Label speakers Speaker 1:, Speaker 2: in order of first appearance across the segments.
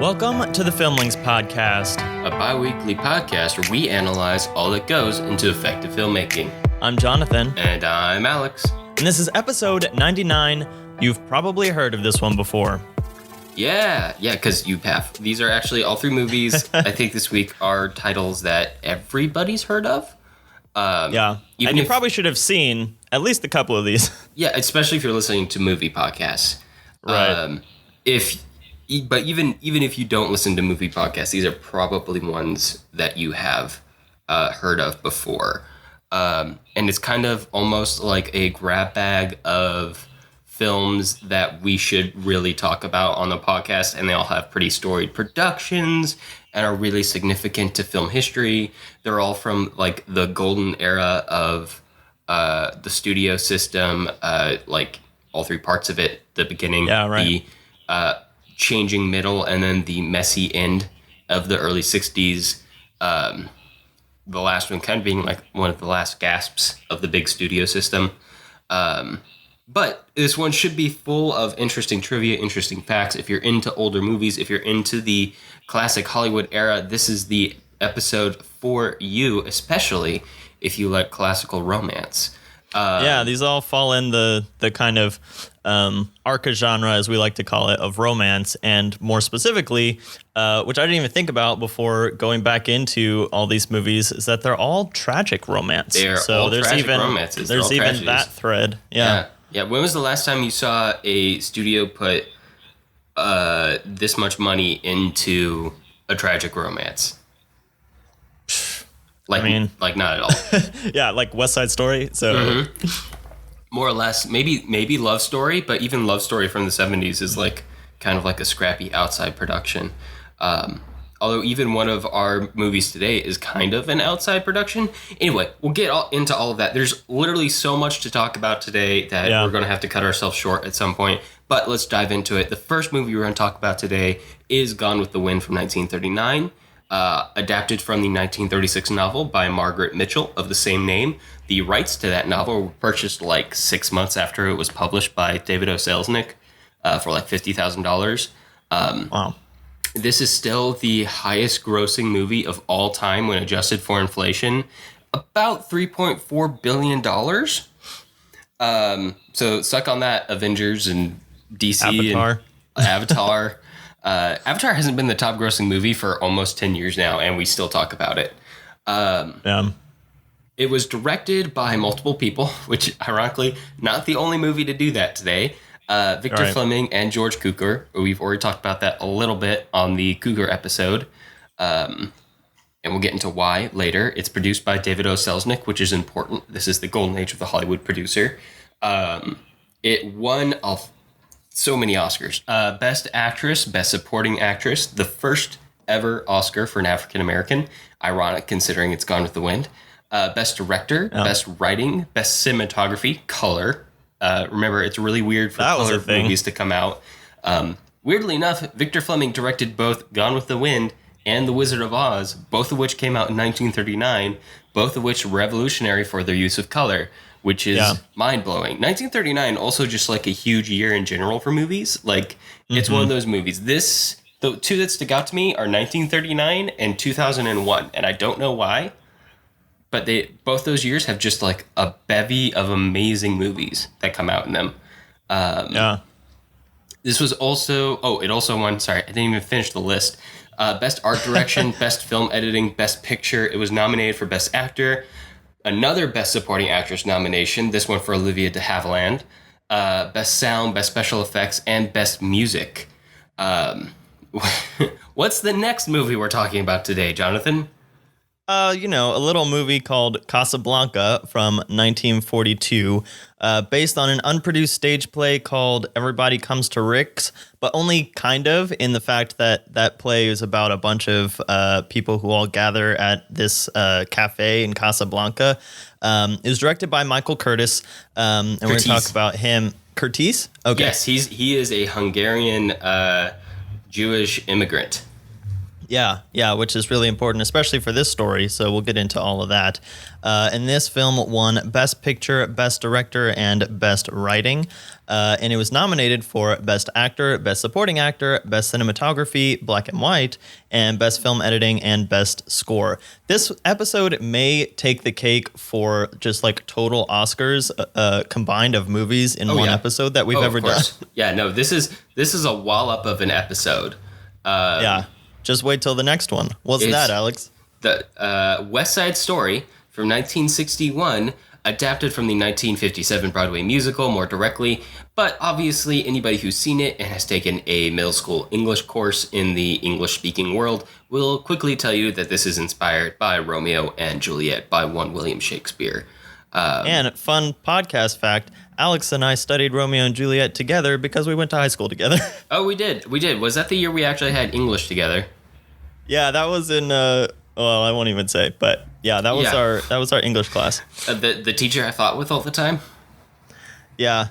Speaker 1: Welcome to the Filmlings Podcast,
Speaker 2: a bi-weekly podcast where we analyze all that goes into effective filmmaking.
Speaker 1: I'm Jonathan.
Speaker 2: And I'm Alex.
Speaker 1: And this is episode 99. You've probably heard of this one before.
Speaker 2: Yeah, because you have. These are actually all three movies, I think this week, are titles that everybody's heard of.
Speaker 1: And you probably should have seen at least a couple of these.
Speaker 2: Yeah, especially if you're listening to movie podcasts.
Speaker 1: Right.
Speaker 2: But even if you don't listen to movie podcasts, these are probably ones that you have heard of before. And it's kind of almost like a grab bag of films that we should really talk about on the podcast, and they all have pretty storied productions and are really significant to film history. They're all from like the golden era of the studio system, like all three parts of it, the beginning, the changing middle, and then the messy end of the early 60s. The last one kind of being like one of the last gasps of the big studio system. But this one should be full of interesting trivia, interesting facts. If you're into older movies, if you're into the classic Hollywood era, this is the episode for you, especially if you like classical romance.
Speaker 1: These all fall in the kind of arca genre, as we like to call it, of romance, and more specifically, which I didn't even think about before going back into all these movies, is that they're all tragic romance.
Speaker 2: They're all tragic romances.
Speaker 1: There's even
Speaker 2: tragedies.
Speaker 1: that thread. Yeah.
Speaker 2: When was the last time you saw a studio put this much money into a tragic romance? Like not at all.
Speaker 1: Yeah, like West Side Story. So
Speaker 2: more or less, maybe Love Story, but even Love Story from the 70s is like kind of like a scrappy outside production. Although even one of our movies today is kind of an outside production. Anyway, we'll get into all of that. There's literally so much to talk about today that we're going to have to cut ourselves short at some point. But let's dive into it. The first movie we're going to talk about today is Gone with the Wind from 1939. Adapted from the 1936 novel by Margaret Mitchell of the same name. The rights to that novel were purchased like 6 months after it was published by David O. Selznick for like $50,000.
Speaker 1: Wow.
Speaker 2: This is still the highest grossing movie of all time when adjusted for inflation. About $3.4 billion. So suck on that, Avengers and DC
Speaker 1: Avatar.
Speaker 2: and Avatar. Avatar hasn't been the top grossing movie for almost 10 years now, and we still talk about it. It was directed by multiple people, which ironically, not the only movie to do that today. Victor Fleming and George Cukor. We've already talked about that a little bit on the Cukor episode. And we'll get into why later. It's produced by David O. Selznick, which is important. This is the golden age of the Hollywood producer. It won so many Oscars. Best Actress, Best Supporting Actress, the first ever Oscar for an African American. Ironic considering it's Gone with the Wind. Best Director, Best Writing, Best Cinematography, Color. Remember, it's really weird for color movies to come out. Weirdly enough, Victor Fleming directed both Gone with the Wind and The Wizard of Oz, both of which came out in 1939, both of which were revolutionary for their use of color, which is mind-blowing. 1939 also just like a huge year in general for movies. Like, it's one of those movies. The two that stick out to me are 1939 and 2001, and I don't know why. But both those years have just like a bevy of amazing movies that come out in them. This was also, it also won, sorry, I didn't even finish the list. Best Art Direction, Best Film Editing, Best Picture. It was nominated for Best Actor. Another Best Supporting Actress nomination, this one for Olivia de Havilland. Best Sound, Best Special Effects, and Best Music. What's the next movie we're talking about today, Jonathan?
Speaker 1: A little movie called Casablanca from 1942, based on an unproduced stage play called Everybody Comes to Rick's, but only kind of, in the fact that play is about a bunch of people who all gather at this cafe in Casablanca. It was directed by Michael Curtis, and we're going to talk about him. Curtis? Okay.
Speaker 2: Yes, he is a Hungarian Jewish immigrant.
Speaker 1: Yeah, which is really important, especially for this story. So we'll get into all of that. And this film won Best Picture, Best Director, and Best Writing. And it was nominated for Best Actor, Best Supporting Actor, Best Cinematography, Black and White, and Best Film Editing and Best Score. This episode may take the cake for just like total Oscars combined of movies in one episode that we've ever done.
Speaker 2: Yeah, no, this is a wallop of an episode.
Speaker 1: Yeah. Just wait till the next one. What's that, Alex?
Speaker 2: The West Side Story from 1961, adapted from the 1957 Broadway musical more directly, but obviously anybody who's seen it and has taken a middle school English course in the English-speaking world will quickly tell you that this is inspired by Romeo and Juliet by one William Shakespeare.
Speaker 1: And fun podcast fact, Alex and I studied Romeo and Juliet together because we went to high school together.
Speaker 2: Oh, we did. Was that the year we actually had English together?
Speaker 1: Yeah, that was in well, I won't even say, but yeah, that was our English class.
Speaker 2: The teacher I fought with all the time?
Speaker 1: Yeah,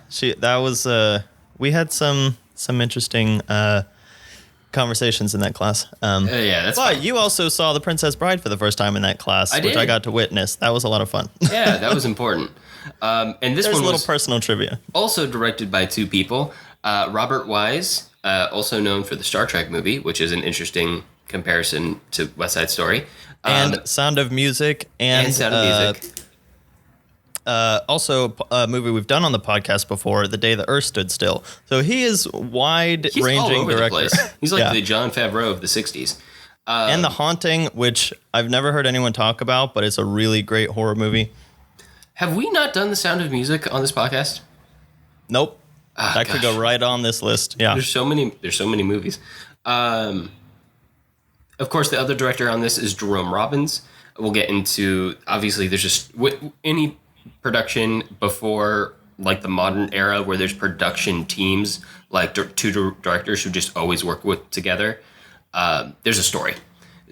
Speaker 1: we had some interesting conversations in that class.
Speaker 2: Yeah, that's
Speaker 1: But
Speaker 2: fine.
Speaker 1: you also saw The Princess Bride for the first time in that class, which I got to witness. That was a lot of fun.
Speaker 2: Yeah, that was important. And this
Speaker 1: There's
Speaker 2: one
Speaker 1: a little
Speaker 2: was
Speaker 1: personal trivia.
Speaker 2: also directed by two people. Robert Wise, also known for the Star Trek movie, which is an interesting comparison to West Side Story.
Speaker 1: And Sound of Music. And
Speaker 2: Sound of Music.
Speaker 1: Also a movie we've done on the podcast before, The Day the Earth Stood Still. So he is wide-ranging
Speaker 2: He's all over
Speaker 1: director.
Speaker 2: the place. He's like the Jon Favreau of the 60s.
Speaker 1: And The Haunting, which I've never heard anyone talk about, but it's a really great horror movie.
Speaker 2: Have we not done The Sound of Music on this podcast?
Speaker 1: Nope. That could go right on this list. Yeah.
Speaker 2: There's so many movies. Of course, the other director on this is Jerome Robbins. We'll get into, obviously, there's just any production before like the modern era where there's production teams, like two directors who just always work together. There's a story.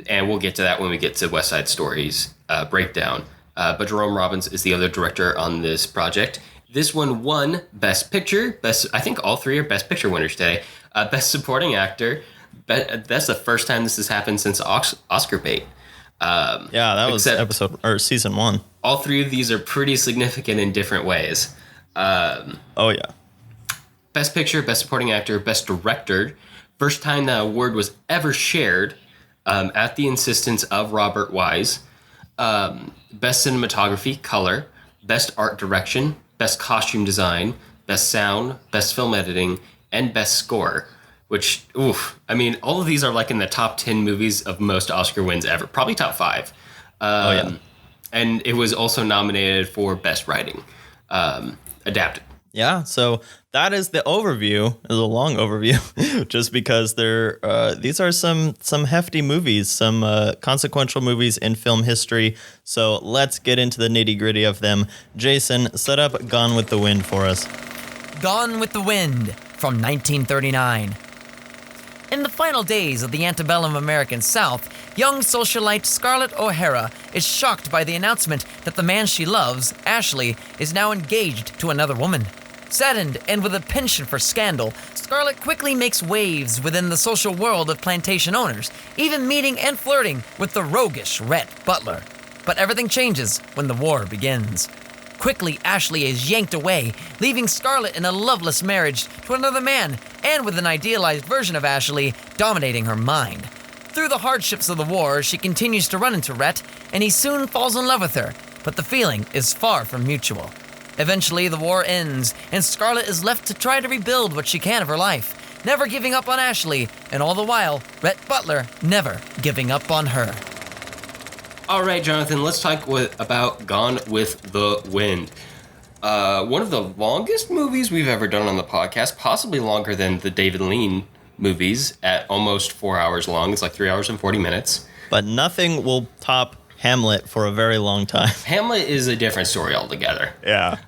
Speaker 2: And we'll get to that when we get to West Side Story's breakdown. But Jerome Robbins is the other director on this project. This one won Best Picture. I think all three are Best Picture winners today. Best Supporting Actor. That's the first time this has happened since Oscar bait.
Speaker 1: Yeah, that was season 1.
Speaker 2: All three of these are pretty significant in different ways.
Speaker 1: Oh yeah.
Speaker 2: Best Picture, Best Supporting Actor, Best Director. First time that award was ever shared at the insistence of Robert Wise. Best Cinematography, Color. Best Art Direction. Best Costume Design. Best Sound. Best Film Editing. And Best Score. Which, I mean, all of these are like in the top 10 movies of most Oscar wins ever. Probably top 5. And it was also nominated for Best Writing. Adapted.
Speaker 1: Yeah, so that is the overview. It's a long overview, just because these are some hefty movies, some consequential movies in film history. So let's get into the nitty gritty of them. Jason, set up Gone with the Wind for us.
Speaker 3: Gone with the Wind from 1939. In the final days of the antebellum American South, young socialite Scarlett O'Hara is shocked by the announcement that the man she loves, Ashley, is now engaged to another woman. Saddened and with a penchant for scandal, Scarlett quickly makes waves within the social world of plantation owners, even meeting and flirting with the roguish Rhett Butler. But everything changes when the war begins. Quickly, Ashley is yanked away, leaving Scarlett in a loveless marriage to another man, and with an idealized version of Ashley dominating her mind. Through the hardships of the war, she continues to run into Rhett, and he soon falls in love with her, but the feeling is far from mutual. Eventually, the war ends, and Scarlett is left to try to rebuild what she can of her life, never giving up on Ashley, and all the while, Rhett Butler never giving up on her.
Speaker 2: All right, Jonathan, let's talk about Gone with the Wind. One of the longest movies we've ever done on the podcast, possibly longer than the David Lean movies at almost 4 hours long. It's like 3 hours and 40 minutes.
Speaker 1: But nothing will top Hamlet for a very long time.
Speaker 2: Hamlet is a different story altogether.
Speaker 1: Yeah.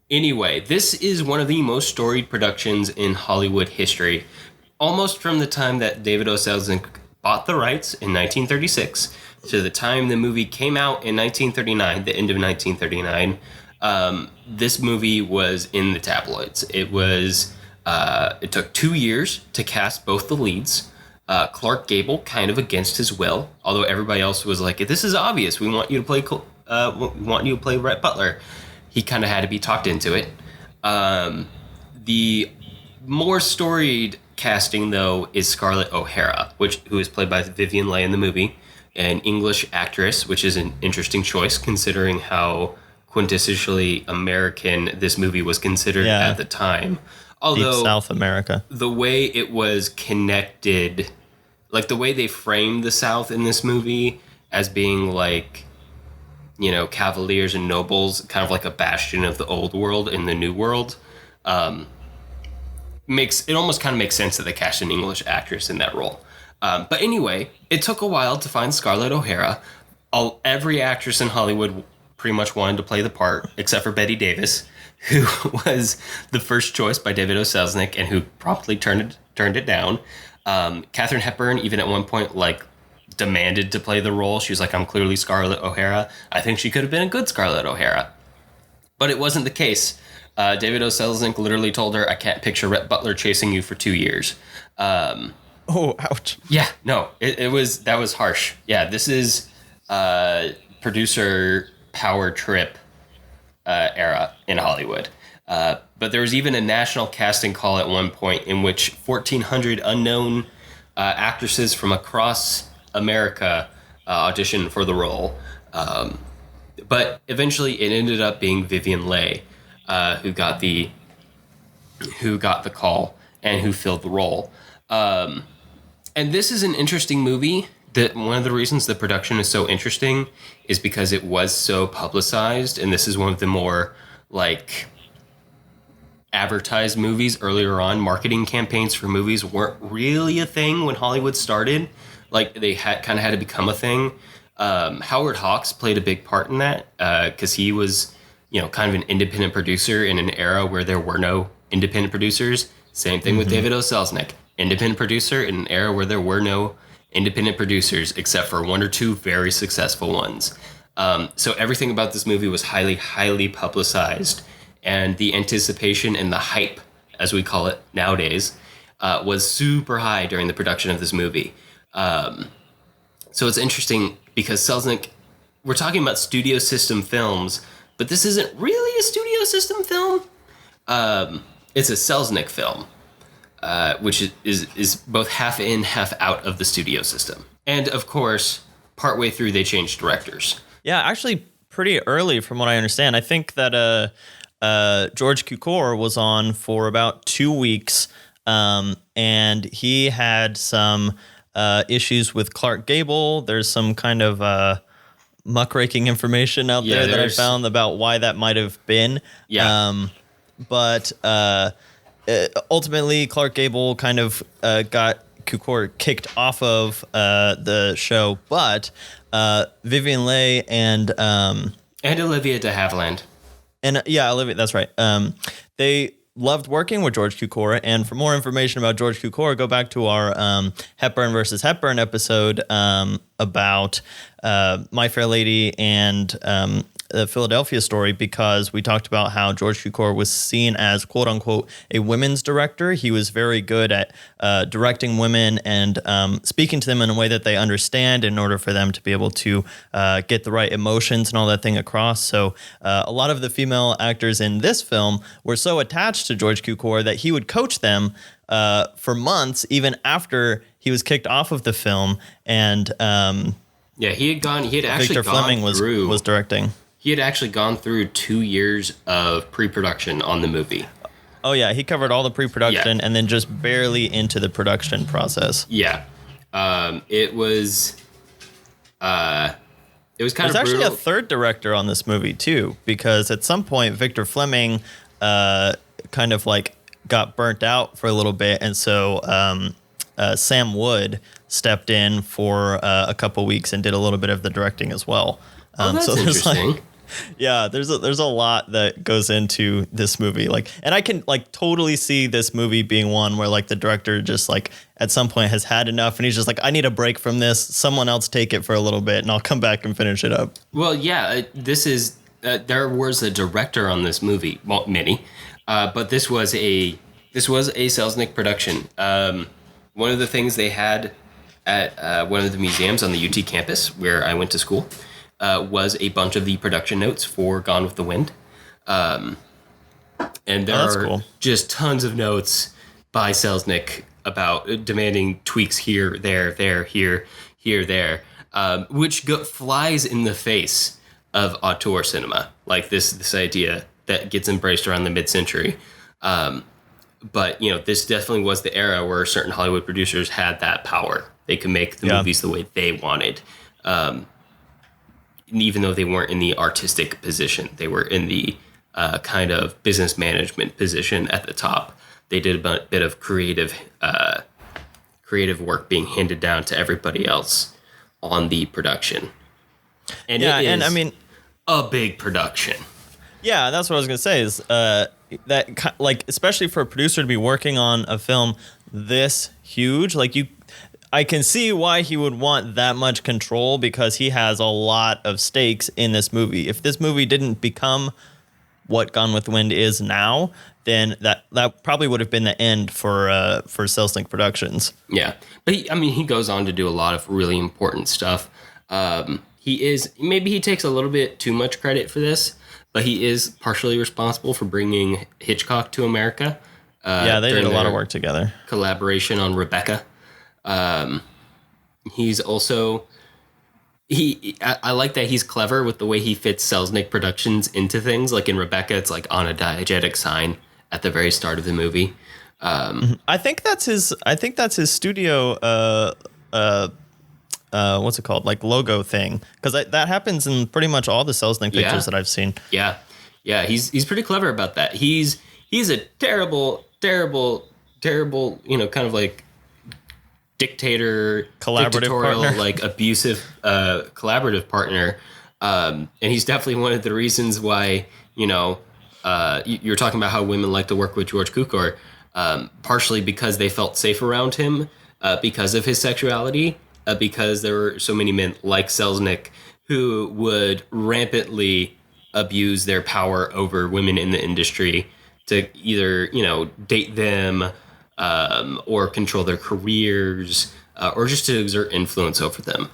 Speaker 2: Anyway, this is one of the most storied productions in Hollywood history, almost from the time that David O. Selznick bought the rights in 1936 to the time the movie came out in 1939, the end of 1939. This movie was in the tabloids. It took 2 years to cast both the leads. Clark Gable, kind of against his will, although everybody else was like, "This is obvious. We want you to play. We want you to play Rhett Butler." He kind of had to be talked into it. The more storied casting, though, is Scarlett O'Hara, who is played by Vivien Leigh in the movie, an English actress, which is an interesting choice considering how quintessentially American this movie was considered at the time. Although
Speaker 1: Deep South America,
Speaker 2: the way it was connected, like the way they framed the South in this movie as being like, you know, cavaliers and nobles, kind of like a bastion of the old world in the new world, makes it almost kind of makes sense that they cast an English actress in that role. But anyway, it took a while to find Scarlett O'Hara. Every actress in Hollywood pretty much wanted to play the part, except for Bette Davis, who was the first choice by David O. Selznick and who promptly turned it down. Katharine Hepburn, even at one point, like, demanded to play the role. She was like, "I'm clearly Scarlett O'Hara. I think she could have been a good Scarlett O'Hara." But it wasn't the case. David O. Selznick literally told her, "I can't picture Rhett Butler chasing you for 2 years."
Speaker 1: Oh, ouch.
Speaker 2: Yeah, no, that was harsh. Yeah, this is producer power trip era in Hollywood. But there was even a national casting call at one point in which 1,400 unknown actresses from across America auditioned for the role. But eventually it ended up being Vivien Leigh who got the call and who filled the role. And this is an interesting movie. That one of the reasons the production is so interesting is because it was so publicized, and this is one of the more like advertised movies earlier on. Marketing campaigns for movies weren't really a thing when Hollywood started. Like they had to become a thing. Howard Hawks played a big part in that because he was, you know, kind of an independent producer in an era where there were no independent producers. Same thing with David O. Selznick, independent producer in an era where there were no independent producers, except for one or two very successful ones. So everything about this movie was highly, highly publicized, and the anticipation and the hype, as we call it nowadays, was super high during the production of this movie. So it's interesting because Selznick, we're talking about studio system films, but this isn't really a studio system film. It's a Selznick film. Which is both half in, half out of the studio system. And, of course, partway through, they changed directors.
Speaker 1: Yeah, actually pretty early from what I understand. I think that George Cukor was on for about 2 weeks, and he had some issues with Clark Gable. There's some kind of muckraking information out there that I found about why that might have been.
Speaker 2: Yeah.
Speaker 1: But ultimately, Clark Gable kind of got Cukor kicked off of the show, but Vivien Leigh and
Speaker 2: Olivia de Havilland.
Speaker 1: Olivia, that's right. They loved working with George Cukor, and for more information about George Cukor, go back to our Hepburn versus Hepburn episode about My Fair Lady and the Philadelphia Story, because we talked about how George Cukor was seen as, quote unquote, a women's director. He was very good at directing women and speaking to them in a way that they understand in order for them to be able to get the right emotions and all that thing across. So a lot of the female actors in this film were so attached to George Cukor that he would coach them for months, even after he was kicked off of the film. And
Speaker 2: he had actually
Speaker 1: Victor Fleming was directing.
Speaker 2: He had actually gone through 2 years of pre-production on the movie.
Speaker 1: Oh, yeah. He covered all the pre-production and then just barely into the production process.
Speaker 2: Yeah. It was kind of
Speaker 1: There's actually a third director on this movie, too, because at some point, Victor Fleming kind of like got burnt out for a little bit. And so Sam Wood stepped in for a couple weeks and did a little bit of the directing as well.
Speaker 2: That's interesting.
Speaker 1: Yeah, there's a lot that goes into this movie, and I can totally see this movie being one where the director just at some point has had enough and he's just I need a break from this. Someone else take it for a little bit and I'll come back and finish it up.
Speaker 2: Well, yeah, this is there was a director on this movie, well, many, but this was a Selznick production. One of the things they had at one of the museums on the UT campus where I went to school was a bunch of the production notes for Gone with the Wind. And there
Speaker 1: that's
Speaker 2: are
Speaker 1: cool.
Speaker 2: just tons of notes by Selznick about demanding tweaks here, there, here, there, which flies in the face of auteur cinema, like this idea that gets embraced around the mid-century. But, this definitely was the era where certain Hollywood producers had that power. They could make the movies the way they wanted. Even though they weren't in the artistic position, they were in the kind of business management position at the top. They did a bit of creative work being handed down to everybody else on the production. And a big production.
Speaker 1: Yeah, that's what I was gonna say. Is that like, especially for a producer to be working on a film this huge, I can see why he would want that much control, because he has a lot of stakes in this movie. If this movie didn't become what Gone with the Wind is now, then that probably would have been the end for Selznick Productions.
Speaker 2: Yeah, but he goes on to do a lot of really important stuff. Maybe he takes a little bit too much credit for this, but he is partially responsible for bringing Hitchcock to America.
Speaker 1: They did a lot of work together.
Speaker 2: Collaboration on Rebecca. He's also I like that he's clever with the way he fits Selznick Productions into things. Like in Rebecca, it's like on a diegetic sign at the very start of the movie.
Speaker 1: I think that's his studio. What's it called? Like logo thing, because that happens in pretty much all the Selznick pictures that I've seen.
Speaker 2: Yeah. He's pretty clever about that. He's a terrible, kind of like dictatorial, partner. Like abusive, collaborative partner. And he's definitely one of the reasons why, you're talking about how women like to work with George Cukor, partially because they felt safe around him, because of his sexuality, because there were so many men like Selznick who would rampantly abuse their power over women in the industry to either, date them, or control their careers, or just to exert influence over them.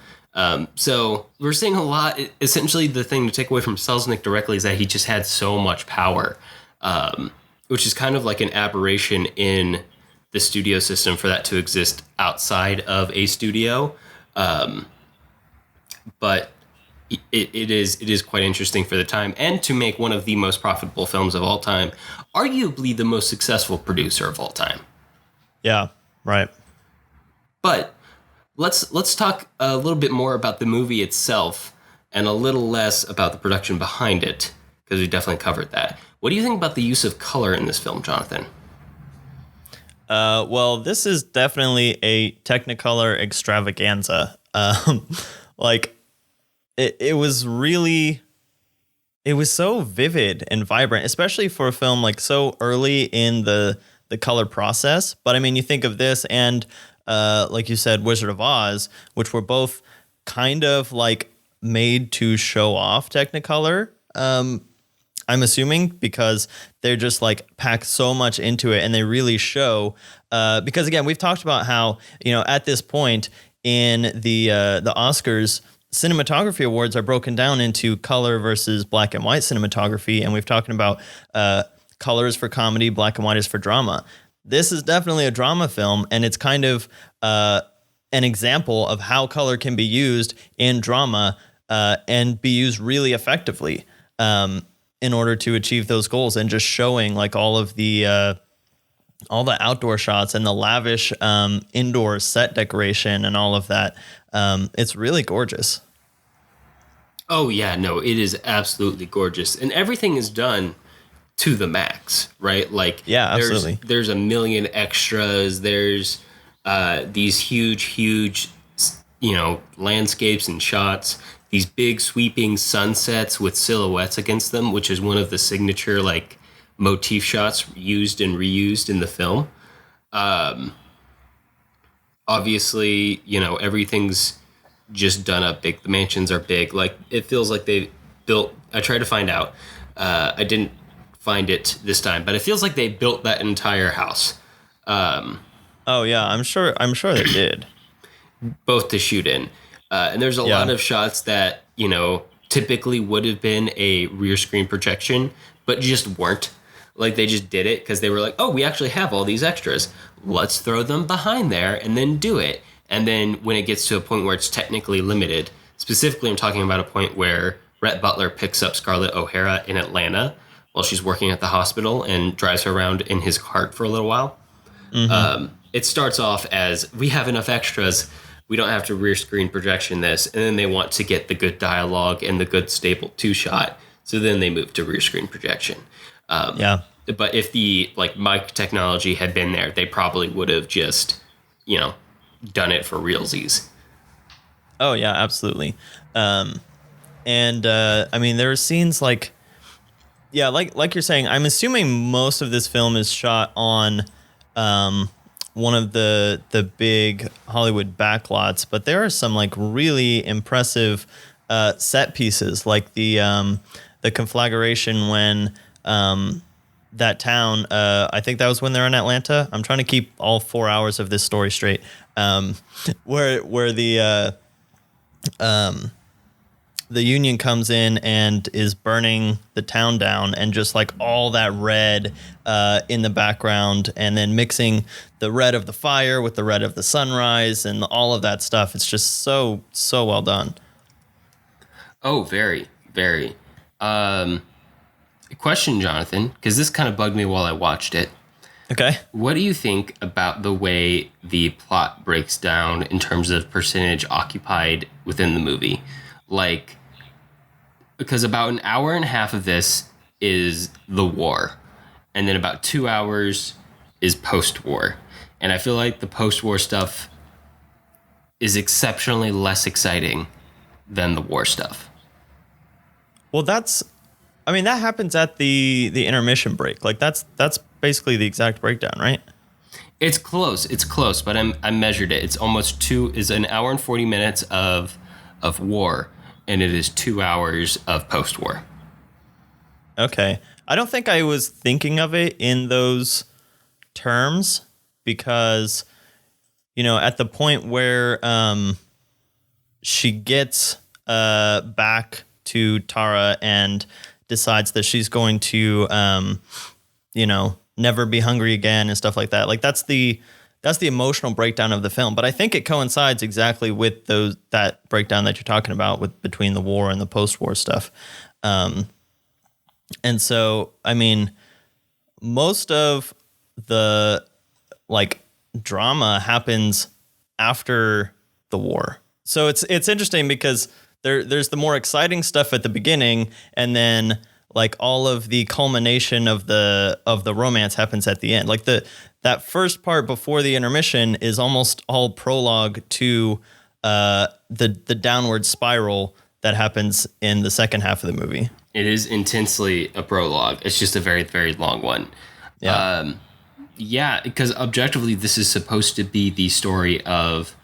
Speaker 2: So we're seeing a lot. Essentially, the thing to take away from Selznick directly is that he just had so much power, which is kind of like an aberration in the studio system for that to exist outside of a studio. But it is quite interesting for the time, and to make one of the most profitable films of all time, arguably the most successful producer of all time.
Speaker 1: Yeah, right.
Speaker 2: But let's talk a little bit more about the movie itself and a little less about the production behind it, because we definitely covered that. What do you think about the use of color in this film, Jonathan?
Speaker 1: Well, this is definitely a Technicolor extravaganza. It was so vivid and vibrant, especially for a film like so early in the color process. But I mean, you think of this and, like you said, Wizard of Oz, which were both kind of like made to show off Technicolor. I'm assuming, because they're just like pack so much into it, and they really show, because again, we've talked about how, at this point in the Oscars, cinematography awards are broken down into color versus black and white cinematography. And we've talked about, colors for comedy, black and white is for drama. This is definitely a drama film, and it's kind of, an example of how color can be used in drama, and be used really effectively, in order to achieve those goals, and just showing like all the outdoor shots and the lavish indoor set decoration and all of that. It's really gorgeous.
Speaker 2: Oh yeah, no, it is absolutely gorgeous, and everything is done to the max, right? Like,
Speaker 1: yeah, absolutely.
Speaker 2: There's a million extras. There's these huge, landscapes and shots. These big sweeping sunsets with silhouettes against them, which is one of the signature like motif shots used and reused in the film. Obviously, everything's just done up big. The mansions are big. Like, it feels like they built. I tried to find out. I didn't find it this time, but it feels like they built that entire house.
Speaker 1: Oh yeah, I'm sure they did.
Speaker 2: both to shoot in. And there's a
Speaker 1: Yeah.
Speaker 2: lot of shots that, typically would have been a rear screen projection, but just weren't. Like they just did it because they were like, oh, we actually have all these extras. Let's throw them behind there and then do it. And then when it gets to a point where it's technically limited, specifically I'm talking about a point where Rhett Butler picks up Scarlett O'Hara in Atlanta while she's working at the hospital and drives her around in his cart for a little while. It starts off as, we have enough extras, we don't have to rear screen projection this, and then they want to get the good dialogue and the good stable two shot, so then they move to rear screen projection.
Speaker 1: Yeah.
Speaker 2: But if the mic technology had been there, they probably would have just done it for realsies.
Speaker 1: Oh yeah, absolutely. I mean, there are scenes like you're saying. I'm assuming most of this film is shot on one of the big Hollywood backlots, but there are some really impressive set pieces, like the conflagration when that town. I think that was when they're in Atlanta. I'm trying to keep all 4 hours of this story straight. Where the Union comes in and is burning the town down, and just all that red in the background, and then mixing the red of the fire with the red of the sunrise and all of that stuff. It's just so well done.
Speaker 2: Oh, very, very. Question, Jonathan, because this kind of bugged me while I watched it.
Speaker 1: Okay.
Speaker 2: What do you think about the way the plot breaks down in terms of percentage occupied within the movie? Because about an hour and a half of this is the war, and then about 2 hours is post-war. And I feel like the post-war stuff is exceptionally less exciting than the war stuff.
Speaker 1: Well, that happens at the intermission break. That's basically the exact breakdown, right?
Speaker 2: It's close, but I measured it. It's almost an hour and 40 minutes of war, and it is 2 hours of post-war.
Speaker 1: Okay. I don't think I was thinking of it in those terms, because, at the point where she gets back to Tara and decides that she's going to, never be hungry again and stuff like that. That's the emotional breakdown of the film. But I think it coincides exactly with that breakdown that you're talking about between the war and the post-war stuff. And so, I mean, most of the drama happens after the war. So it's interesting because there's the more exciting stuff at the beginning, and then all of the culmination of the romance happens at the end. That first part before the intermission is almost all prologue to the downward spiral that happens in the second half of the movie.
Speaker 2: It is intensely a prologue. It's just a very, very long one.
Speaker 1: Yeah.
Speaker 2: Yeah, because objectively, this is supposed to be the story of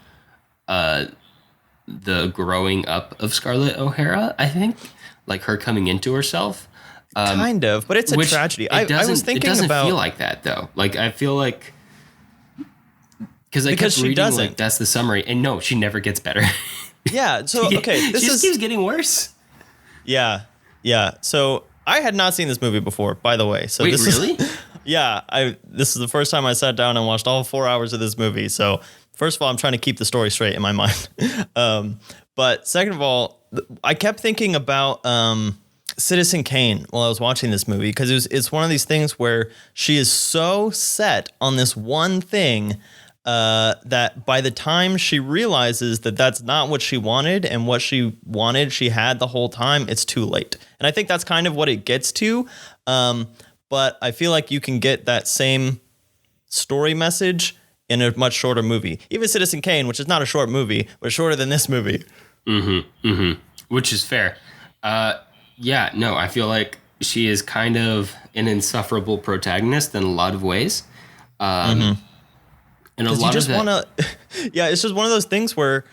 Speaker 2: the growing up of Scarlett O'Hara, I think. Her coming into herself.
Speaker 1: Kind of, but it's a tragedy. I was thinking
Speaker 2: it doesn't
Speaker 1: about...
Speaker 2: feel like that, though. I feel like... Because I kept reading,
Speaker 1: doesn't.
Speaker 2: That's the summary. And no, she never gets better.
Speaker 1: Yeah, so, okay.
Speaker 2: She just keeps getting worse.
Speaker 1: Yeah. So I had not seen this movie before, by the way. So
Speaker 2: Wait,
Speaker 1: this
Speaker 2: really?
Speaker 1: This is the first time I sat down and watched all 4 hours of this movie. So first of all, I'm trying to keep the story straight in my mind. But second of all, I kept thinking about Citizen Kane while I was watching this movie, because it's one of these things where she is so set on this one thing that by the time she realizes that that's not what she wanted, and what she wanted she had the whole time, it's too late. And I think that's kind of what it gets to. But I feel like you can get that same story message in a much shorter movie. Even Citizen Kane, which is not a short movie, but shorter than this movie.
Speaker 2: Which is fair. Yeah, no, I feel like she is kind of an insufferable protagonist in a lot of ways. And a lot
Speaker 1: you just
Speaker 2: of
Speaker 1: want to... Yeah, it's just one of those things where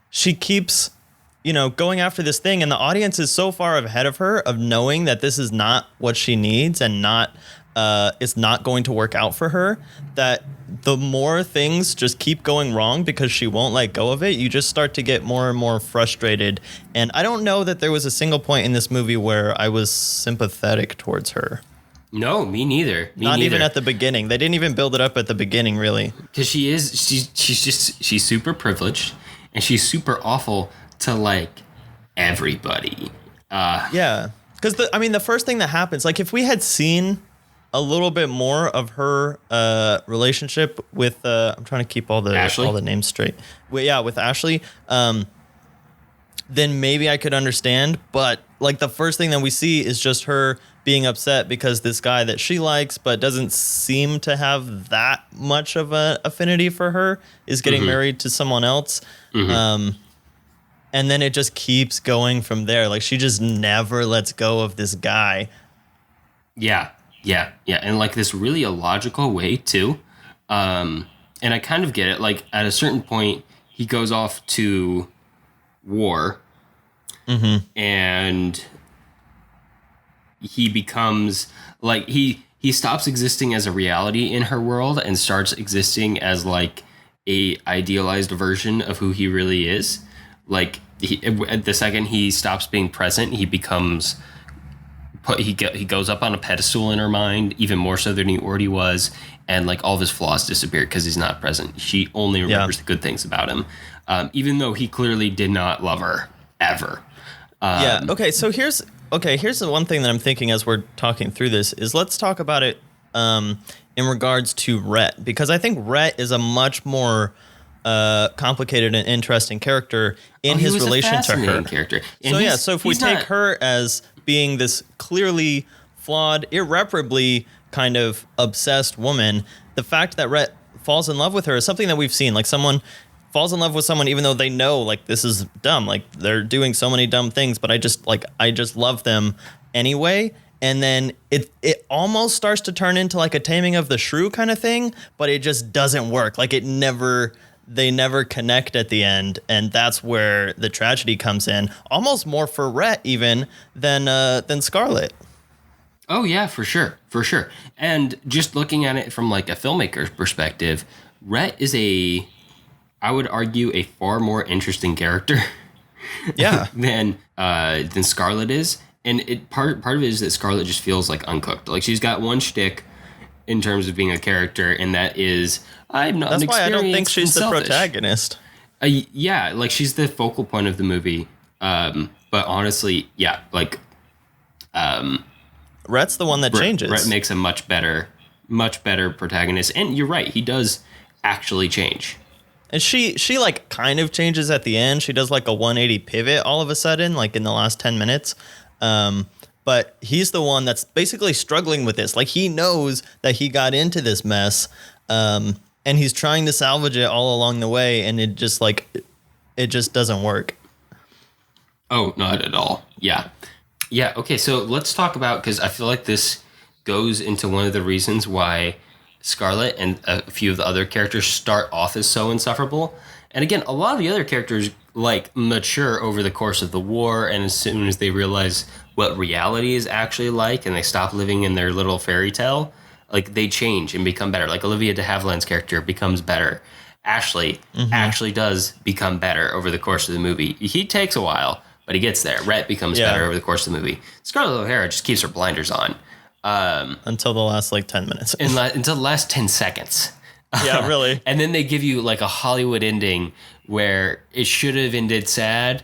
Speaker 1: she keeps, going after this thing, and the audience is so far ahead of her of knowing that this is not what she needs and it's not going to work out for her, that the more things just keep going wrong because she won't let go of it, you just start to get more and more frustrated. And I don't know that there was a single point in this movie where I was sympathetic towards her.
Speaker 2: No, me neither.
Speaker 1: Not even at the beginning. They didn't even build it up at the beginning, really.
Speaker 2: Because she's super privileged, and she's super awful to like everybody.
Speaker 1: Yeah, because the first thing that happens, like if we had seen a little bit more of her relationship with I'm trying to keep all the names straight. With Ashley. Then maybe I could understand. But like the first thing that we see is just her being upset because this guy that she likes but doesn't seem to have that much of an affinity for her is getting married to someone else. And then it just keeps going from there. Like she just never lets go of this guy.
Speaker 2: Yeah. And like this really illogical way too. And I kind of get it. Like at a certain point, he goes off to war and he becomes like, he stops existing as a reality in her world and starts existing as like a idealized version of who he really is. Like the second he stops being present, he becomes he goes up on a pedestal in her mind, even more so than he already was, and like all of his flaws disappear because he's not present. She only remembers the good things about him, even though he clearly did not love her ever.
Speaker 1: Okay. So here's the one thing that I'm thinking as we're talking through this is let's talk about it in regards to Rhett, because I think Rhett is a much more complicated and interesting character in his relation to her.
Speaker 2: Character.
Speaker 1: So if we take her as being this clearly flawed, irreparably kind of obsessed woman, the fact that Rhett falls in love with her is something that we've seen. Like someone falls in love with someone even though they know like this is dumb, like they're doing so many dumb things, but I just love them anyway. And then it almost starts to turn into like a Taming of the Shrew kind of thing, but it just doesn't work. Like they never connect at the end, and that's where the tragedy comes in. Almost more for Rhett even than Scarlett.
Speaker 2: Oh yeah, for sure. And just looking at it from like a filmmaker's perspective, Rhett is I would argue, a far more interesting character.
Speaker 1: Yeah.
Speaker 2: than Scarlett is, and part of it is that Scarlett just feels like uncooked. Like she's got one shtick in terms of being a character, and that is I'm not.
Speaker 1: That's why I don't think she's the protagonist.
Speaker 2: Yeah, like she's the focal point of the movie. But honestly, yeah, like
Speaker 1: Rhett's the one that changes.
Speaker 2: Rhett makes a much better protagonist, and you're right, he does actually change.
Speaker 1: And she like kind of changes at the end. She does like a 180 pivot all of a sudden, like in the last 10 minutes. But he's the one that's basically struggling with this. Like he knows that he got into this mess, and he's trying to salvage it all along the way, and it just doesn't work.
Speaker 2: Oh, not at all. Yeah. Okay. So let's talk about, because I feel like this goes into one of the reasons why Scarlett and a few of the other characters start off as so insufferable. And again, a lot of the other characters like mature over the course of the war, and as soon as they realize what reality is actually like and they stop living in their little fairy tale, like they change and become better. Like Olivia de Havilland's character becomes better. Ashley actually does become better over the course of the movie. He takes a while, but he gets there. Rhett becomes better over the course of the movie. Scarlett O'Hara just keeps her blinders on.
Speaker 1: Until the last like 10 minutes.
Speaker 2: Until the last 10 seconds.
Speaker 1: Yeah, really.
Speaker 2: And then they give you like a Hollywood ending where it should have ended sad,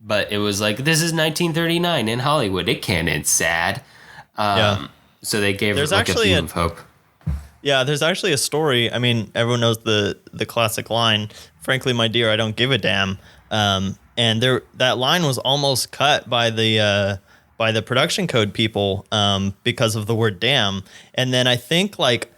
Speaker 2: but it was like, this is 1939 in Hollywood. It can't end sad. So they gave her like a beam of hope.
Speaker 1: Yeah, there's actually a story. I mean, everyone knows the classic line, "Frankly, my dear, I don't give a damn." And that line was almost cut by the production code people because of the word "damn." And then I think like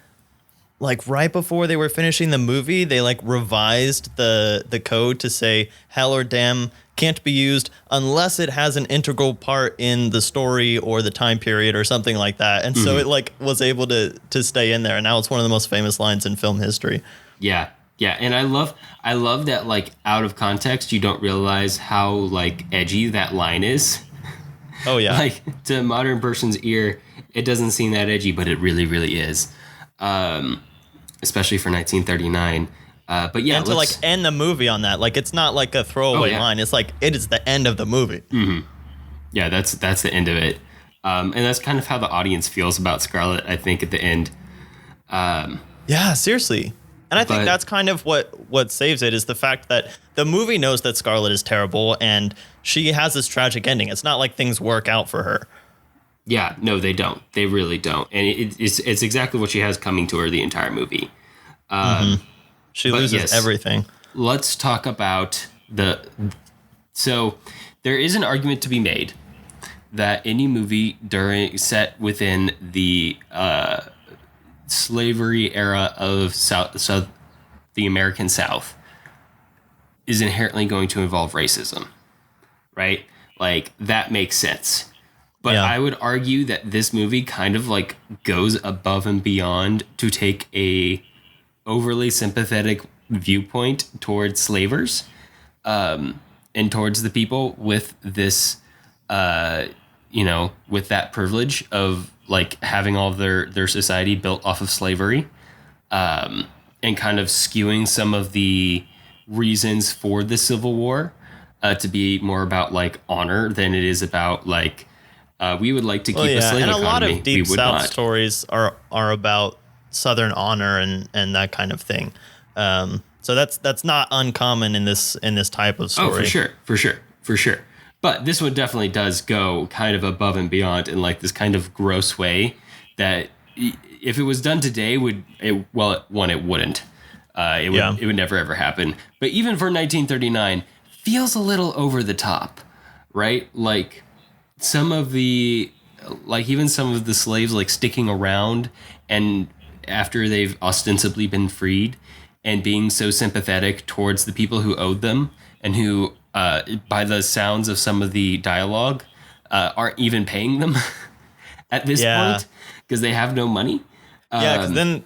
Speaker 1: right before they were finishing the movie, they like revised the code to say "hell" or "damn" can't be used unless it has an integral part in the story or the time period or something like that. And so it like was able to stay in there. And now it's one of the most famous lines in film history.
Speaker 2: Yeah. Yeah, and I love that like out of context you don't realize how like edgy that line is.
Speaker 1: Oh yeah.
Speaker 2: Like to a modern person's ear, it doesn't seem that edgy, but it really, really is. Especially for 1939. But yeah,
Speaker 1: and to like end the movie on that, like it's not like a throwaway line. It's like it is the end of the movie.
Speaker 2: Mm-hmm. Yeah, that's the end of it. And that's kind of how the audience feels about Scarlett, I think, at the end.
Speaker 1: Yeah, seriously. And I think that's kind of what saves it is the fact that the movie knows that Scarlett is terrible and she has this tragic ending. It's not like things work out for her.
Speaker 2: Yeah, no, they don't. They really don't. And it's exactly what she has coming to her the entire movie.
Speaker 1: She loses everything.
Speaker 2: Let's talk about so there is an argument to be made that any movie set within the slavery era of the American South is inherently going to involve racism, right? Like that makes sense. But I would argue that this movie kind of like goes above and beyond to take a overly sympathetic viewpoint towards slavers, and towards the people with this, with that privilege of like having all of their society built off of slavery, and kind of skewing some of the reasons for the Civil War to be more about like honor than it is about like we would like to keep a slave
Speaker 1: and
Speaker 2: economy.
Speaker 1: a lot of Deep South
Speaker 2: not.
Speaker 1: stories are about Southern honor and that kind of thing. So that's not uncommon in this type of story.
Speaker 2: Oh, for sure. But this one definitely does go kind of above and beyond in like this kind of gross way that if it was done today it wouldn't. It would never ever happen. But even for 1939, feels a little over the top, right? Like some of the slaves like sticking around and after they've ostensibly been freed and being so sympathetic towards the people who owed them and who, by the sounds of some of the dialogue, aren't even paying them at this point because they have no money.
Speaker 1: Because then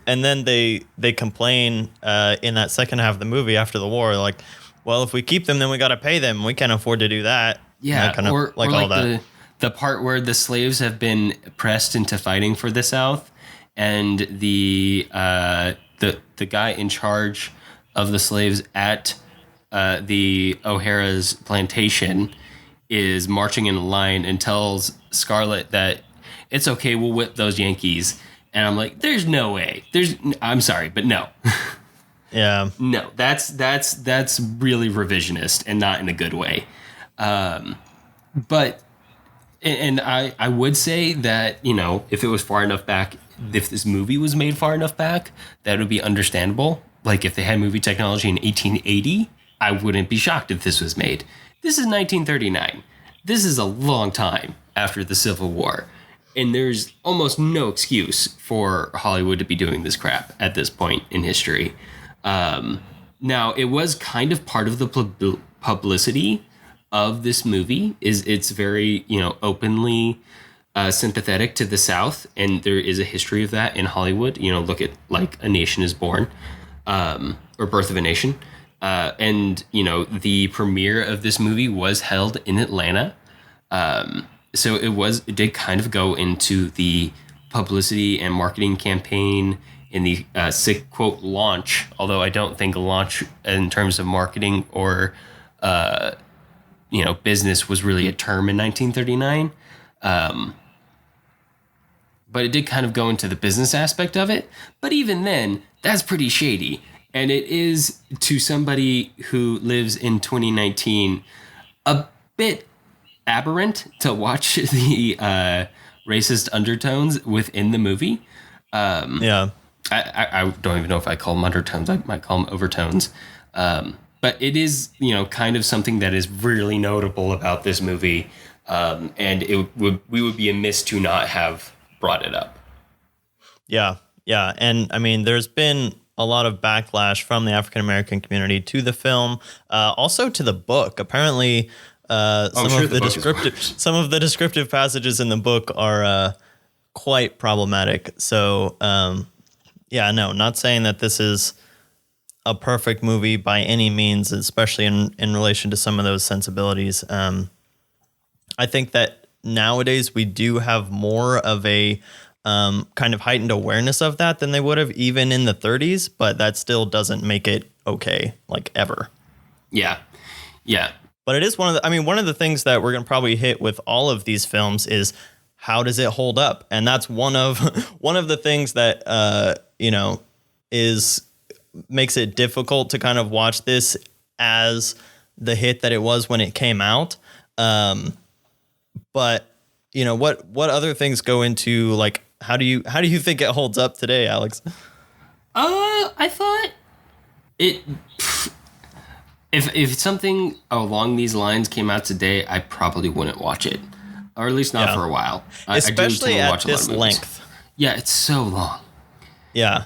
Speaker 1: then they complain in that second half of the movie after the war, like, well, if we keep them, then we got to pay them. We can't afford to do that.
Speaker 2: Yeah,
Speaker 1: kind of
Speaker 2: or
Speaker 1: like all that.
Speaker 2: The part where the slaves have been pressed into fighting for the South, and the guy in charge of the slaves at the O'Hara's plantation is marching in a line and tells Scarlett that it's okay, we'll whip those Yankees. And I'm like, there's no way. I'm sorry, but no.
Speaker 1: Yeah.
Speaker 2: No, that's really revisionist and not in a good way. But I would say that, if it was far enough back, if this movie was made far enough back, that would be understandable. Like if they had movie technology in 1880, I wouldn't be shocked if this was made. This is 1939. This is a long time after the Civil War. And there's almost no excuse for Hollywood to be doing this crap at this point in history. Now, it was kind of part of the publicity of this movie. It's very, openly sympathetic to the South, and there is a history of that in Hollywood. Look at like A Nation is Born, or Birth of a Nation. And, the premiere of this movie was held in Atlanta. So it did kind of go into the publicity and marketing campaign in the sick quote launch, although I don't think a launch in terms of marketing or, business was really a term in 1939. But it did kind of go into the business aspect of it. But even then, that's pretty shady. And it is, to somebody who lives in 2019, a bit aberrant to watch the racist undertones within the movie. I don't even know if I call them undertones. I might call them overtones. But it is, kind of something that is really notable about this movie. And we would be amiss to not have brought it up.
Speaker 1: Yeah. And I mean, there's been a lot of backlash from the African American community to the film, also to the book. Apparently, some of the descriptive passages in the book are quite problematic. So, not saying that this is a perfect movie by any means, especially in relation to some of those sensibilities. I think that nowadays we do have more of a kind of heightened awareness of that than they would have even in the 30s, but that still doesn't make it okay, like ever.
Speaker 2: Yeah.
Speaker 1: But it is one of the things that we're going to probably hit with all of these films is how does it hold up? And that's one of the things that, makes it difficult to kind of watch this as the hit that it was when it came out. But what other things go into, like, how do you think it holds up today, Alex?
Speaker 2: I thought it, if something along these lines came out today, I probably wouldn't watch it, or at least not for a while.
Speaker 1: Especially
Speaker 2: I
Speaker 1: at this length.
Speaker 2: Yeah, it's so long.
Speaker 1: Yeah.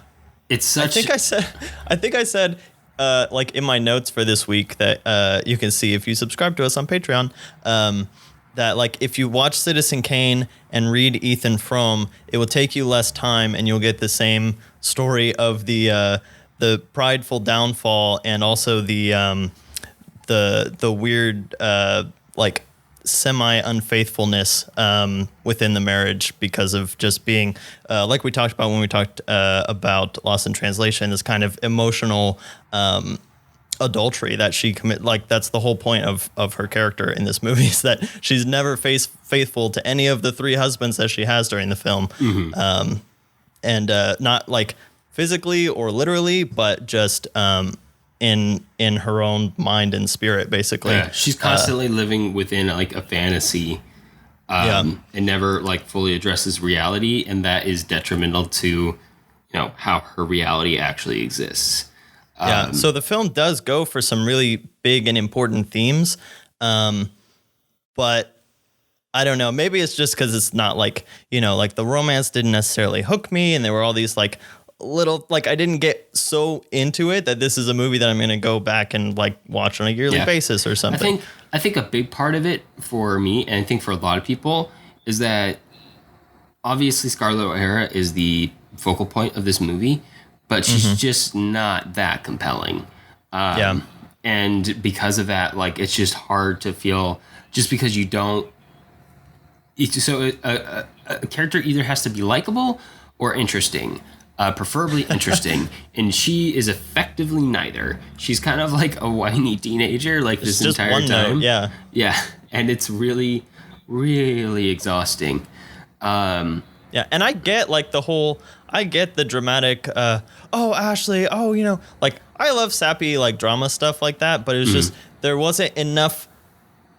Speaker 2: It's such.
Speaker 1: I think I said, like in my notes for this week that you can see if you subscribe to us on Patreon, that like if you watch Citizen Kane and read Ethan Frome, it will take you less time and you'll get the same story of the prideful downfall and also the weird like semi unfaithfulness within the marriage because of just being like we talked about when we talked about Lost in Translation, this kind of emotional adultery that she commit. Like that's the whole point of her character in this movie, is that she's never faithful to any of the three husbands that she has during the film. Mm-hmm. And not like physically or literally, but just in her own mind and spirit, basically.
Speaker 2: Yeah, she's constantly living within like a fantasy, and never like fully addresses reality, and that is detrimental to how her reality actually exists.
Speaker 1: So the film does go for some really big and important themes, but I don't know. Maybe it's just because it's not like like the romance didn't necessarily hook me, and there were all these like little, like I didn't get so into it that this is a movie that I'm going to go back and like watch on a yearly basis or something.
Speaker 2: I think a big part of it for me, and I think for a lot of people, is that obviously Scarlett O'Hara is the focal point of this movie, but she's just not that compelling. And because of that, like it's just hard to feel, just because you don't. So a character either has to be likable or interesting. Preferably interesting, and she is effectively neither. She's kind of like a whiny teenager, like this entire time.
Speaker 1: Note,
Speaker 2: yeah, and it's really, really exhausting.
Speaker 1: And I get like I get the dramatic. Ashley, like I love sappy like drama stuff like that, but it was just there wasn't enough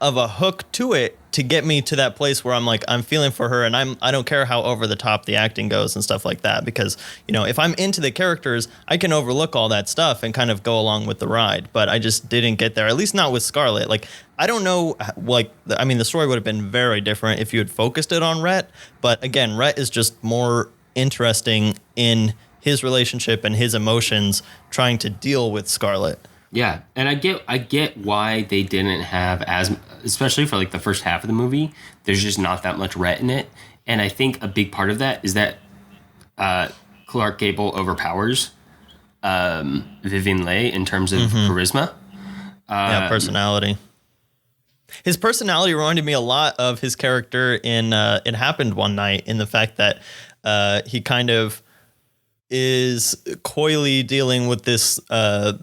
Speaker 1: of a hook to it to get me to that place where I'm like, I'm feeling for her, and I don't care how over the top the acting goes and stuff like that, because if I'm into the characters, I can overlook all that stuff and kind of go along with the ride. But I just didn't get there, at least not with Scarlett. Like I don't know, like the story would have been very different if you had focused it on Rhett, but again, Rhett is just more interesting in his relationship and his emotions trying to deal with Scarlett.
Speaker 2: Yeah, and I get why they didn't have especially for like the first half of the movie, there's just not that much Rhett in it. And I think a big part of that is that Clark Gable overpowers Vivien Leigh in terms of charisma.
Speaker 1: Personality. His personality reminded me a lot of his character in It Happened One Night, in the fact that he kind of is coyly dealing with this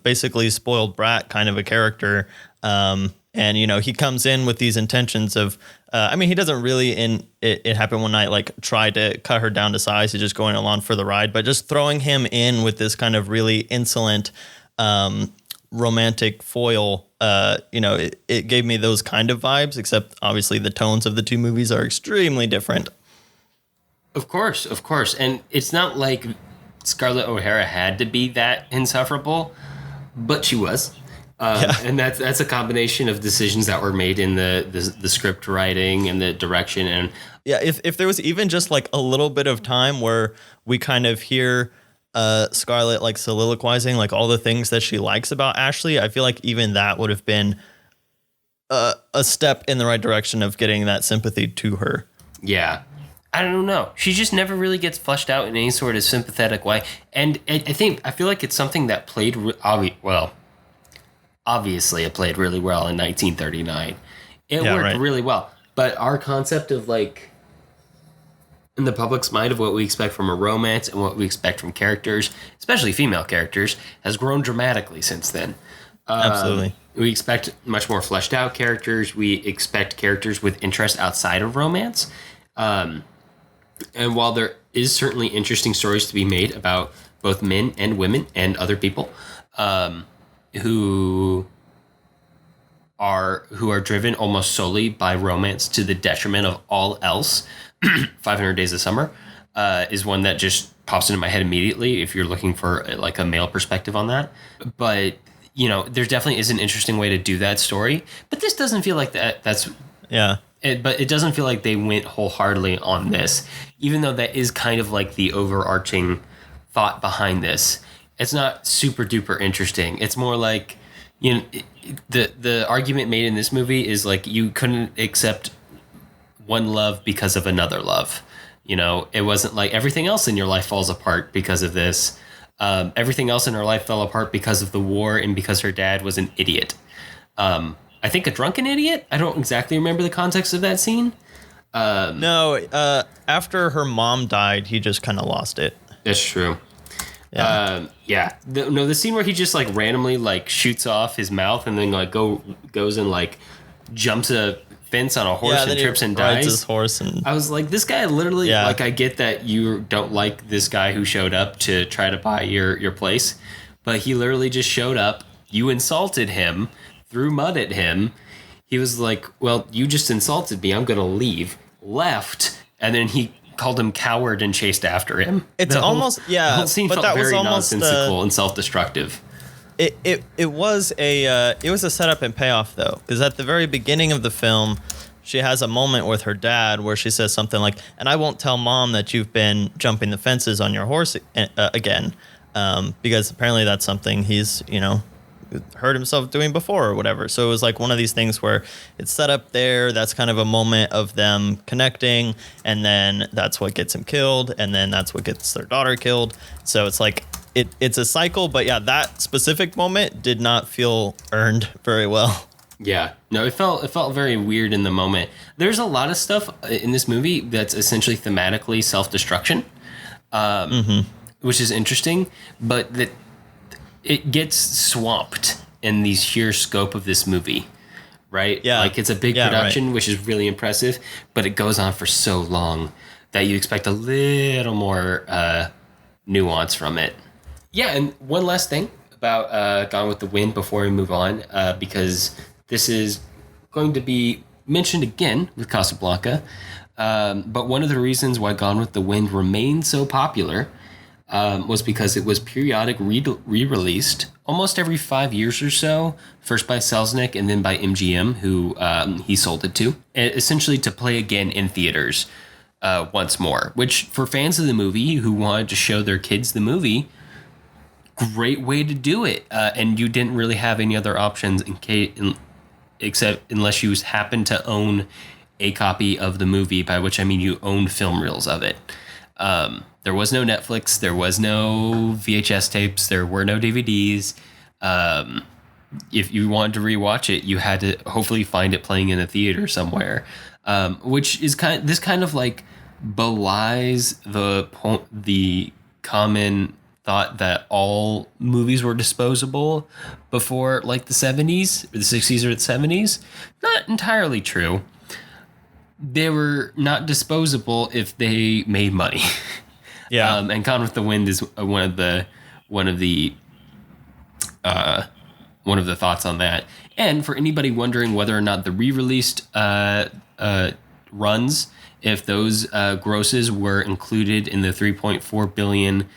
Speaker 1: basically spoiled brat kind of a character. And, he comes in with these intentions of, he doesn't really in It Happened One Night, like try to cut her down to size. He's just going along for the ride, but just throwing him in with this kind of really insolent, romantic foil, it gave me those kind of vibes, except obviously the tones of the two movies are extremely different.
Speaker 2: Of course. And it's not like Scarlett O'Hara had to be that insufferable, but she was. And that's a combination of decisions that were made in the script writing and the direction. And
Speaker 1: if there was even just like a little bit of time where we kind of hear Scarlett like soliloquizing like all the things that she likes about Ashley, I feel like even that would have been a step in the right direction of getting that sympathy to her.
Speaker 2: Yeah. I don't know. She just never really gets fleshed out in any sort of sympathetic way. And I feel like it's something that played, obviously it played really well in 1939. It worked really well. But our concept of like, in the public's mind of what we expect from a romance and what we expect from characters, especially female characters, has grown dramatically since then.
Speaker 1: Absolutely.
Speaker 2: We expect much more fleshed out characters. We expect characters with interest outside of romance. And while there is certainly interesting stories to be made about both men and women and other people who are driven almost solely by romance to the detriment of all else, 500 Days of Summer is one that just pops into my head immediately if you're looking for like a male perspective on that. But, you know, there definitely is an interesting way to do that story. But this doesn't feel like that. But it doesn't feel like they went wholeheartedly on this, even though that is kind of like the overarching thought behind this. It's not super duper interesting. It's more like, you know, the argument made in this movie is like you couldn't accept one love because of another love. You know, it wasn't like everything else in your life falls apart because of this. Everything else in her life fell apart because of the war and because her dad was an idiot. I think a drunken idiot. I don't exactly remember the context of that scene.
Speaker 1: No, after her mom died, he just kind of lost it.
Speaker 2: That's true. Yeah. The scene where he just like randomly like shoots off his mouth and then like goes and like jumps a fence on a horse and trips and dies.
Speaker 1: Rides his horse and
Speaker 2: I was like, this guy literally like I get that you don't like this guy who showed up to try to buy your place, but he literally just showed up. You insulted him. Threw mud at him. He was like, well, you just insulted me. I'm going to leave. Left. And then he called him coward and chased after him.
Speaker 1: It's the whole
Speaker 2: scene felt very nonsensical and self-destructive.
Speaker 1: It was a setup and payoff, though, because at the very beginning of the film, she has a moment with her dad where she says something like, and I won't tell mom that you've been jumping the fences on your horse again, because apparently that's something he's, you know, heard himself doing before or whatever. So it was like one of these things where it's set up there. That's kind of a moment of them connecting. And then that's what gets him killed. And then that's what gets their daughter killed. So it's like, it's a cycle. But yeah, that specific moment did not feel earned very well.
Speaker 2: Yeah, no, it felt very weird in the moment. There's a lot of stuff in this movie that's essentially thematically self-destruction, which is interesting, but that it gets swamped in the sheer scope of this movie, right?
Speaker 1: Yeah.
Speaker 2: Like it's a big production, which is really impressive, but it goes on for so long that you expect a little more nuance from it. Yeah, and one last thing about Gone with the Wind before we move on, because this is going to be mentioned again with Casablanca, but one of the reasons why Gone with the Wind remained so popular was because it was periodic re-released almost every 5 years or so, first by Selznick and then by MGM, who he sold it to, essentially to play again in theaters once more, which for fans of the movie who wanted to show their kids the movie, great way to do it. And you didn't really have any other options except unless you happen to own a copy of the movie, by which I mean you owned film reels of it. There was no Netflix. There was no VHS tapes. There were no DVDs. If you wanted to rewatch it, you had to hopefully find it playing in a theater somewhere, which is kind of like belies the common thought that all movies were disposable before like the 70s, or the 60s or the 70s. Not entirely true. They were not disposable if they made money.
Speaker 1: Yeah.
Speaker 2: And Gone with the Wind is one of the thoughts on that. And for anybody wondering whether or not the re-released runs, if those grosses were included in the $3.4 billion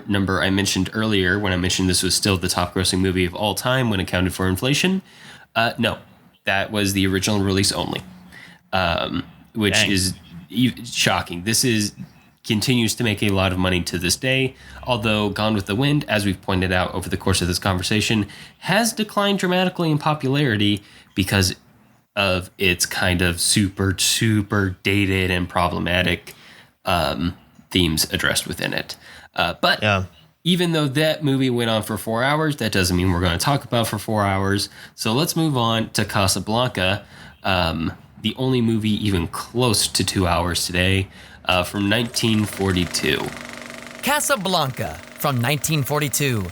Speaker 2: number I mentioned earlier, when I mentioned this was still the top grossing movie of all time when accounted for inflation, no, that was the original release only. Which
Speaker 1: Dang.
Speaker 2: is shocking. This continues to make a lot of money to this day, although Gone with the Wind, as we've pointed out over the course of this conversation, has declined dramatically in popularity because of its kind of super, super dated and problematic themes addressed within it. But
Speaker 1: Yeah.
Speaker 2: even though that movie went on for 4 hours, that doesn't mean we're going to talk about for 4 hours. So let's move on to Casablanca, the only movie even close to 2 hours today, from 1942.
Speaker 3: Casablanca from 1942.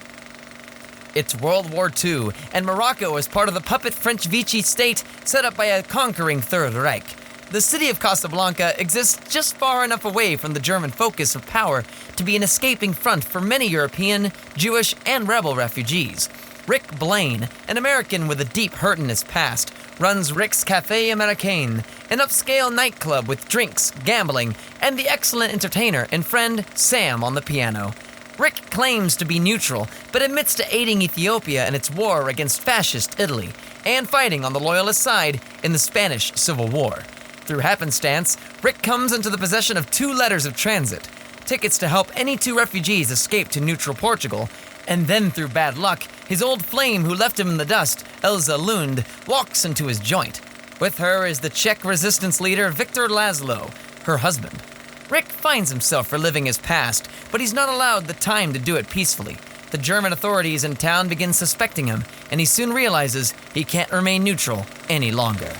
Speaker 3: It's World War II, and Morocco is part of the puppet French Vichy state set up by a conquering Third Reich. The city of Casablanca exists just far enough away from the German focus of power to be an escaping front for many European, Jewish, and rebel refugees. Rick Blaine, an American with a deep hurt in his past, runs Rick's Café Américain, an upscale nightclub with drinks, gambling, and the excellent entertainer and friend Sam on the piano. Rick claims to be neutral, but admits to aiding Ethiopia in its war against fascist Italy, and fighting on the loyalist side in the Spanish Civil War. Through happenstance, Rick comes into the possession of 2 letters of transit, tickets to help any 2 refugees escape to neutral Portugal, and then through bad luck, his old flame who left him in the dust, Elza Lund, walks into his joint. With her is the Czech resistance leader Viktor Laszlo, her husband. Rick finds himself reliving his past, but he's not allowed the time to do it peacefully. The German authorities in town begin suspecting him, and he soon realizes he can't remain neutral any longer.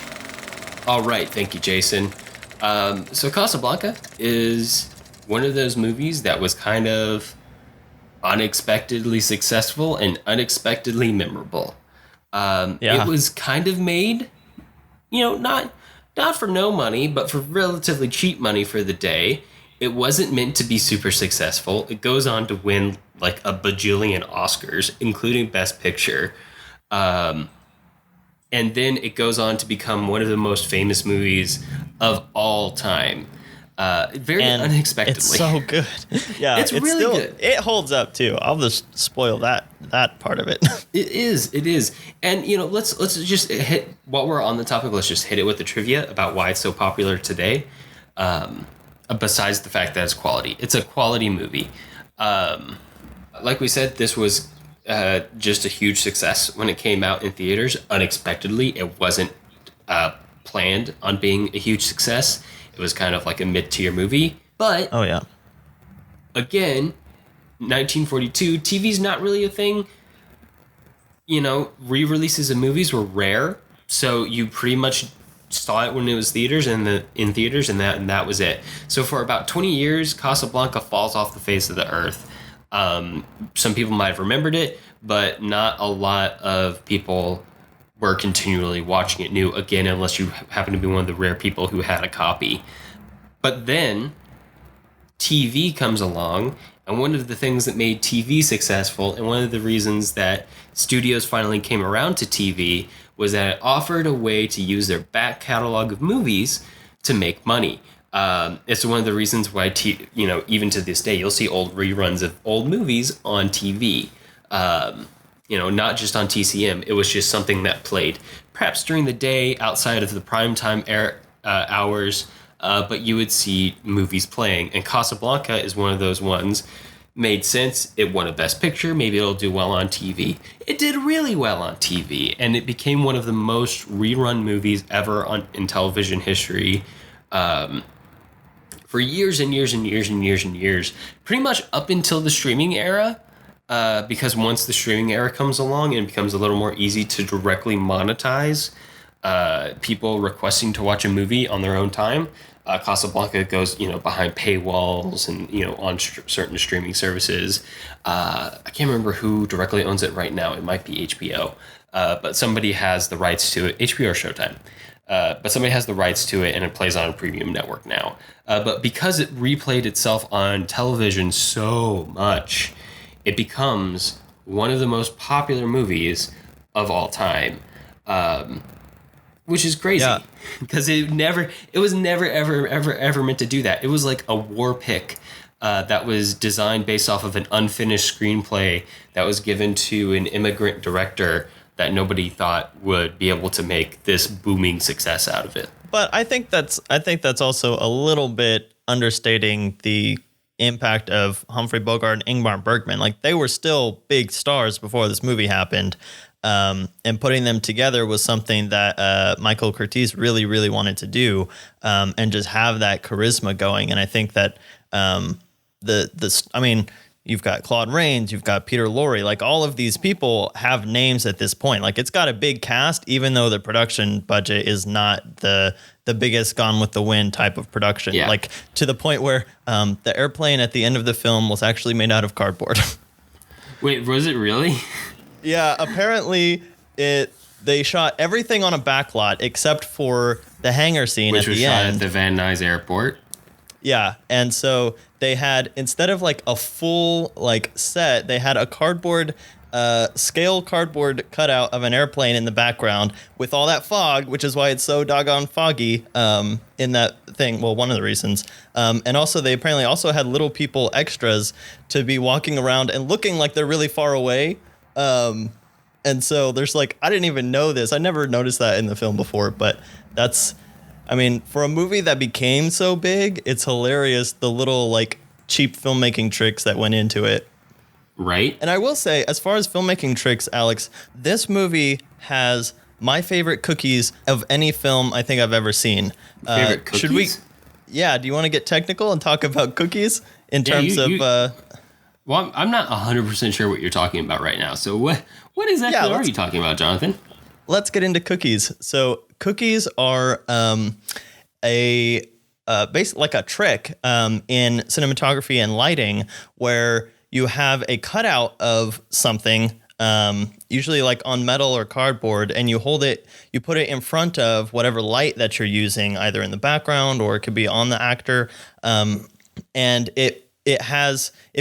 Speaker 2: All right, thank you, Jason. So Casablanca is one of those movies that was kind of unexpectedly successful and unexpectedly memorable. It was kind of made, not for no money, but for relatively cheap money for the day. It wasn't meant to be super successful. It goes on to win like a bajillion Oscars, including Best Picture. And then it goes on to become one of the most famous movies of all time. Very unexpectedly.
Speaker 1: It's so good. Yeah,
Speaker 2: it's really good.
Speaker 1: It holds up too. I'll just spoil that part of it.
Speaker 2: It is. And let's just hit, while we're on the topic, let's just hit it with the trivia about why it's so popular today. Besides the fact that it's quality. It's a quality movie. Like we said, this was just a huge success when it came out in theaters. Unexpectedly, it wasn't planned on being a huge success. It was kind of like a mid-tier movie. But,
Speaker 1: Oh, yeah.
Speaker 2: again, 1942, TV's not really a thing. Re-releases of movies were rare. So you pretty much saw it when it was in theaters, and that was it. So for about 20 years, Casablanca falls off the face of the earth. Some people might have remembered it, but not a lot of people were continually watching it new, again, unless you happen to be one of the rare people who had a copy. But then TV comes along, and one of the things that made TV successful, and one of the reasons that studios finally came around to TV, was that it offered a way to use their back catalog of movies to make money. It's one of the reasons why, even to this day, you'll see old reruns of old movies on TV. Not just on TCM. It was just something that played perhaps during the day outside of the primetime hours, but you would see movies playing. And Casablanca is one of those ones. Made sense. It won a Best Picture. Maybe it'll do well on TV. It did really well on TV, and it became one of the most rerun movies ever in television history. For years and years and years and years and years, pretty much up until the streaming era, because once the streaming era comes along and it becomes a little more easy to directly monetize people requesting to watch a movie on their own time, Casablanca goes, behind paywalls and, on certain streaming services. I can't remember who directly owns it right now. It might be HBO, but somebody has the rights to it. HBO or Showtime. But somebody has the rights to it, and it plays on a premium network now. But because it replayed itself on television so much, it becomes one of the most popular movies of all time, which is crazy because it was never, ever, ever, ever meant to do that. It was like a war pick that was designed based off of an unfinished screenplay that was given to an immigrant director that nobody thought would be able to make this booming success out of it.
Speaker 1: But I think that's also a little bit understating the impact of Humphrey Bogart and Ingmar Bergman. Like, they were still big stars before this movie happened. And putting them together was something that Michael Curtiz really, really wanted to do, and just have that charisma going. And I think that you've got Claude Rains, you've got Peter Lorre, like all of these people have names at this point. Like it's got a big cast, even though the production budget is not the biggest Gone with the Wind type of production.
Speaker 2: Yeah.
Speaker 1: Like to the point where the airplane at the end of the film was actually made out of cardboard.
Speaker 2: Wait, was it really?
Speaker 1: Yeah, apparently they shot everything on a backlot except for the hangar scene
Speaker 2: Which
Speaker 1: at
Speaker 2: was
Speaker 1: the
Speaker 2: shot
Speaker 1: end.
Speaker 2: at the Van Nuys Airport.
Speaker 1: Yeah, and so they had, instead of like a full like set, they had a scale cardboard cutout of an airplane in the background with all that fog, which is why it's so doggone foggy in that thing. Well, one of the reasons. And also they apparently also had little people extras to be walking around and looking like they're really far away. And so there's like, I didn't even know this. I never noticed that in the film before, but for a movie that became so big, it's hilarious the little like cheap filmmaking tricks that went into it.
Speaker 2: Right.
Speaker 1: And I will say, as far as filmmaking tricks, Alex, this movie has my favorite cookies of any film I think I've ever seen.
Speaker 2: Favorite cookies?
Speaker 1: Should we? Yeah. Do you want to get technical and talk about cookies in terms of?
Speaker 2: Well, I'm not 100% sure what you're talking about right now. So what exactly are you talking about, Jonathan?
Speaker 1: Let's get into cookies. So cookies are basically like a trick in cinematography and lighting where you have a cutout of something, usually like on metal or cardboard, and you put it in front of whatever light that you're using, either in the background or it could be on the actor. And it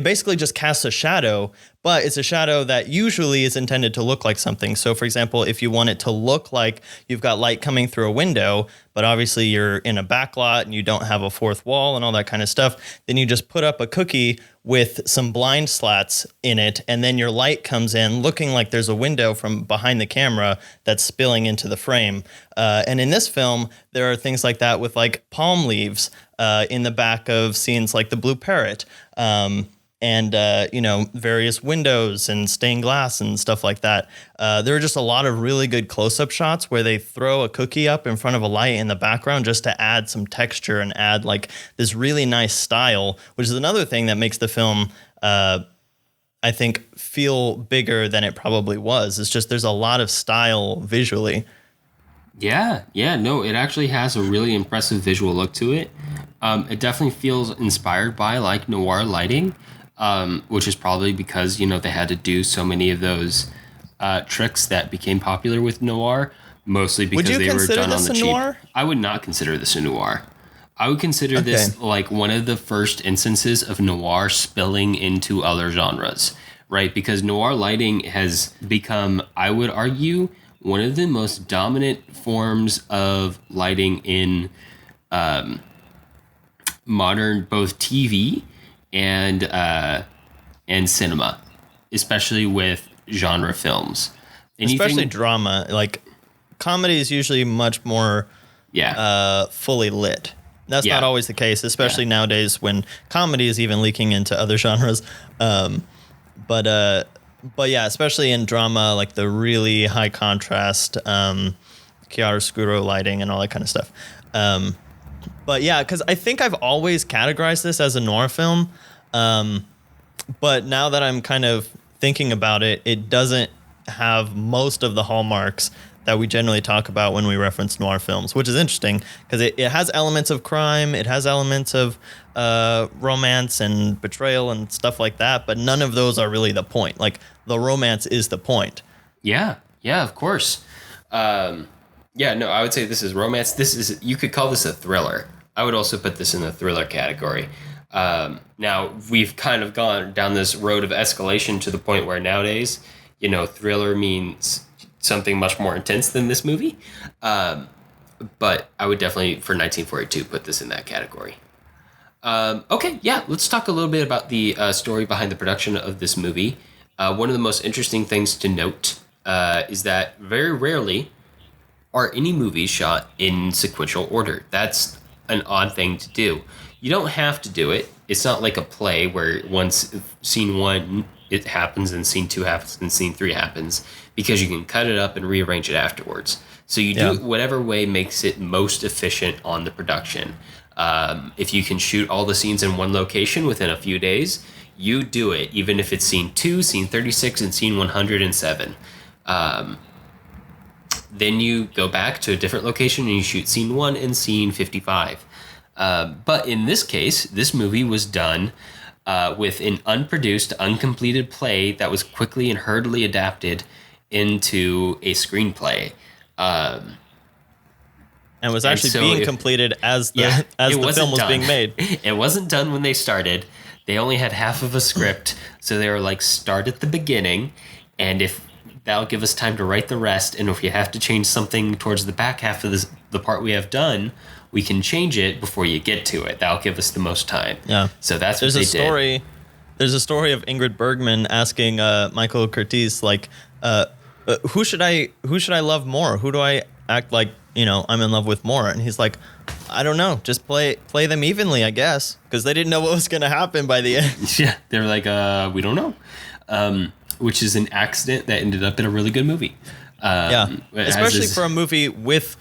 Speaker 1: basically just casts a shadow, but it's a shadow that usually is intended to look like something. So for example, if you want it to look like you've got light coming through a window, but obviously you're in a backlot and you don't have a fourth wall and all that kind of stuff, then you just put up a cookie with some blind slats in it, and then your light comes in looking like there's a window from behind the camera that's spilling into the frame. And in this film, there are things like that with like palm leaves in the back of scenes like the Blue Parrot, and various windows and stained glass and stuff like that. There are just a lot of really good close-up shots where they throw a cookie up in front of a light in the background just to add some texture and add like this really nice style, which is another thing that makes the film, I think, feel bigger than it probably was. It's just there's a lot of style visually.
Speaker 2: Yeah, no, it actually has a really impressive visual look to it. It definitely feels inspired by like noir lighting, which is probably because, they had to do so many of those tricks that became popular with noir, mostly because they were done on the cheap. Noir? I would not consider this a noir. I would consider this like one of the first instances of noir spilling into other genres, right? Because noir lighting has become, I would argue, one of the most dominant forms of lighting in modern both TV and cinema, especially with genre films.
Speaker 1: Especially drama. Like comedy is usually much more fully lit. That's not always the case, especially nowadays when comedy is even leaking into other genres. But yeah, especially in drama, like the really high contrast, chiaroscuro lighting and all that kind of stuff. But yeah, because I think I've always categorized this as a noir film. But now that I'm kind of thinking about it, it doesn't have most of the hallmarks that we generally talk about when we reference noir films, which is interesting because it has elements of crime, it has elements of romance and betrayal and stuff like that, but none of those are really the point. Like the romance is the point.
Speaker 2: Yeah, of course. I would say this is romance. You could call this a thriller. I would also put this in the thriller category. Now we've kind of gone down this road of escalation to the point where nowadays, thriller means something much more intense than this movie. But I would definitely, for 1942, put this in that category. Let's talk a little bit about the story behind the production of this movie. One of the most interesting things to note is that very rarely are any movies shot in sequential order. That's an odd thing to do. You don't have to do it. It's not like a play where once scene one it happens and scene 2 happens and scene 3 happens, because you can cut it up and rearrange it afterwards. So you do it whatever way makes it most efficient on the production. If you can shoot all the scenes in one location within a few days, you do it, even if it's scene 2, scene 36, and scene 107. Then you go back to a different location and you shoot scene 1 and scene 55. But in this case, this movie was done with an unproduced, uncompleted play that was quickly and hurriedly adapted into a screenplay.
Speaker 1: And was actually being completed as the film was being made.
Speaker 2: It wasn't done when they started. They only had half of a script, so they were like, start at the beginning, and if that'll give us time to write the rest, and if you have to change something towards the back half of the part we have done, we can change it before you get to it. That'll give us the most time.
Speaker 1: Yeah.
Speaker 2: So that's what they did.
Speaker 1: There's a story of Ingrid Bergman asking Michael Curtiz, like, who should I love more? Who do I act like, I'm in love with more? And he's like, I don't know. Just play them evenly, I guess, because they didn't know what was going to happen by the end.
Speaker 2: Yeah, they were like, we don't know, which is an accident that ended up in a really good movie.
Speaker 1: Especially for a movie with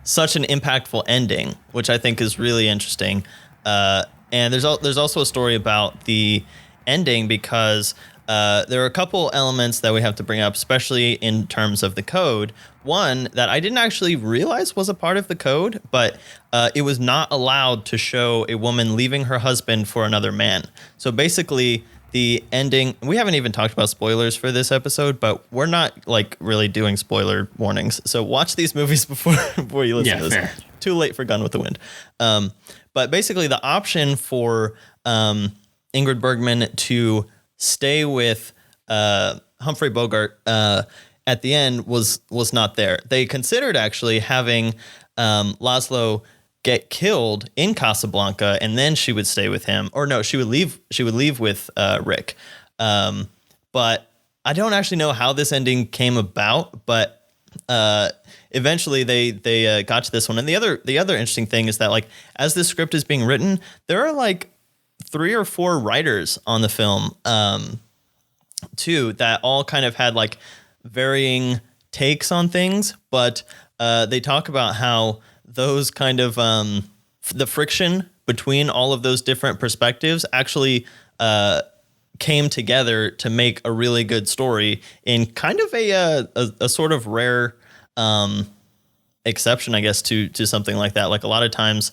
Speaker 1: such an impactful ending, which I think is really interesting. And there's also a story about the ending, because there are a couple elements that we have to bring up, especially in terms of the code. One that I didn't actually realize was a part of the code, but it was not allowed to show a woman leaving her husband for another man. So basically, the ending, we haven't even talked about spoilers for this episode, but we're not like really doing spoiler warnings. So watch these movies before you listen to this.
Speaker 2: Fair.
Speaker 1: Too late for Gone with the Wind. But basically, the option for Ingrid Bergman to stay with Humphrey Bogart at the end was not there. They considered actually having Laszlo get killed in Casablanca, and then she would stay with him. Or no, she would leave with Rick. But I don't actually know how this ending came about, but eventually they got to this one. And the other interesting thing is that, like, as this script is being written, there are like 3 or 4 writers on the film too, that all kind of had like varying takes on things, but they talk about how those kind of the friction between all of those different perspectives actually came together to make a really good story in kind of a sort of rare exception, I guess, to something like that. Like, a lot of times,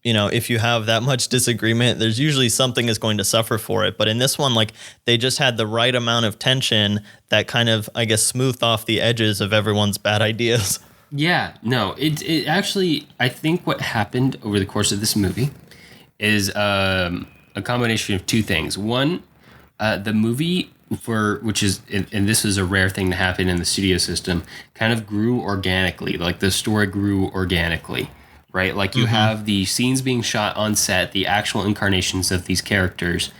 Speaker 1: if you have that much disagreement, there's usually something is going to suffer for it. But in this one, like, they just had the right amount of tension that kind of, I guess, smoothed off the edges of everyone's bad ideas.
Speaker 2: Yeah, no, it actually, I think what happened over the course of this movie is a combination of 2 things. One, the movie, which is, and this is a rare thing to happen in the studio system, kind of grew organically. Like, the story grew organically, right? Like, you have the scenes being shot on set, the actual incarnations of these characters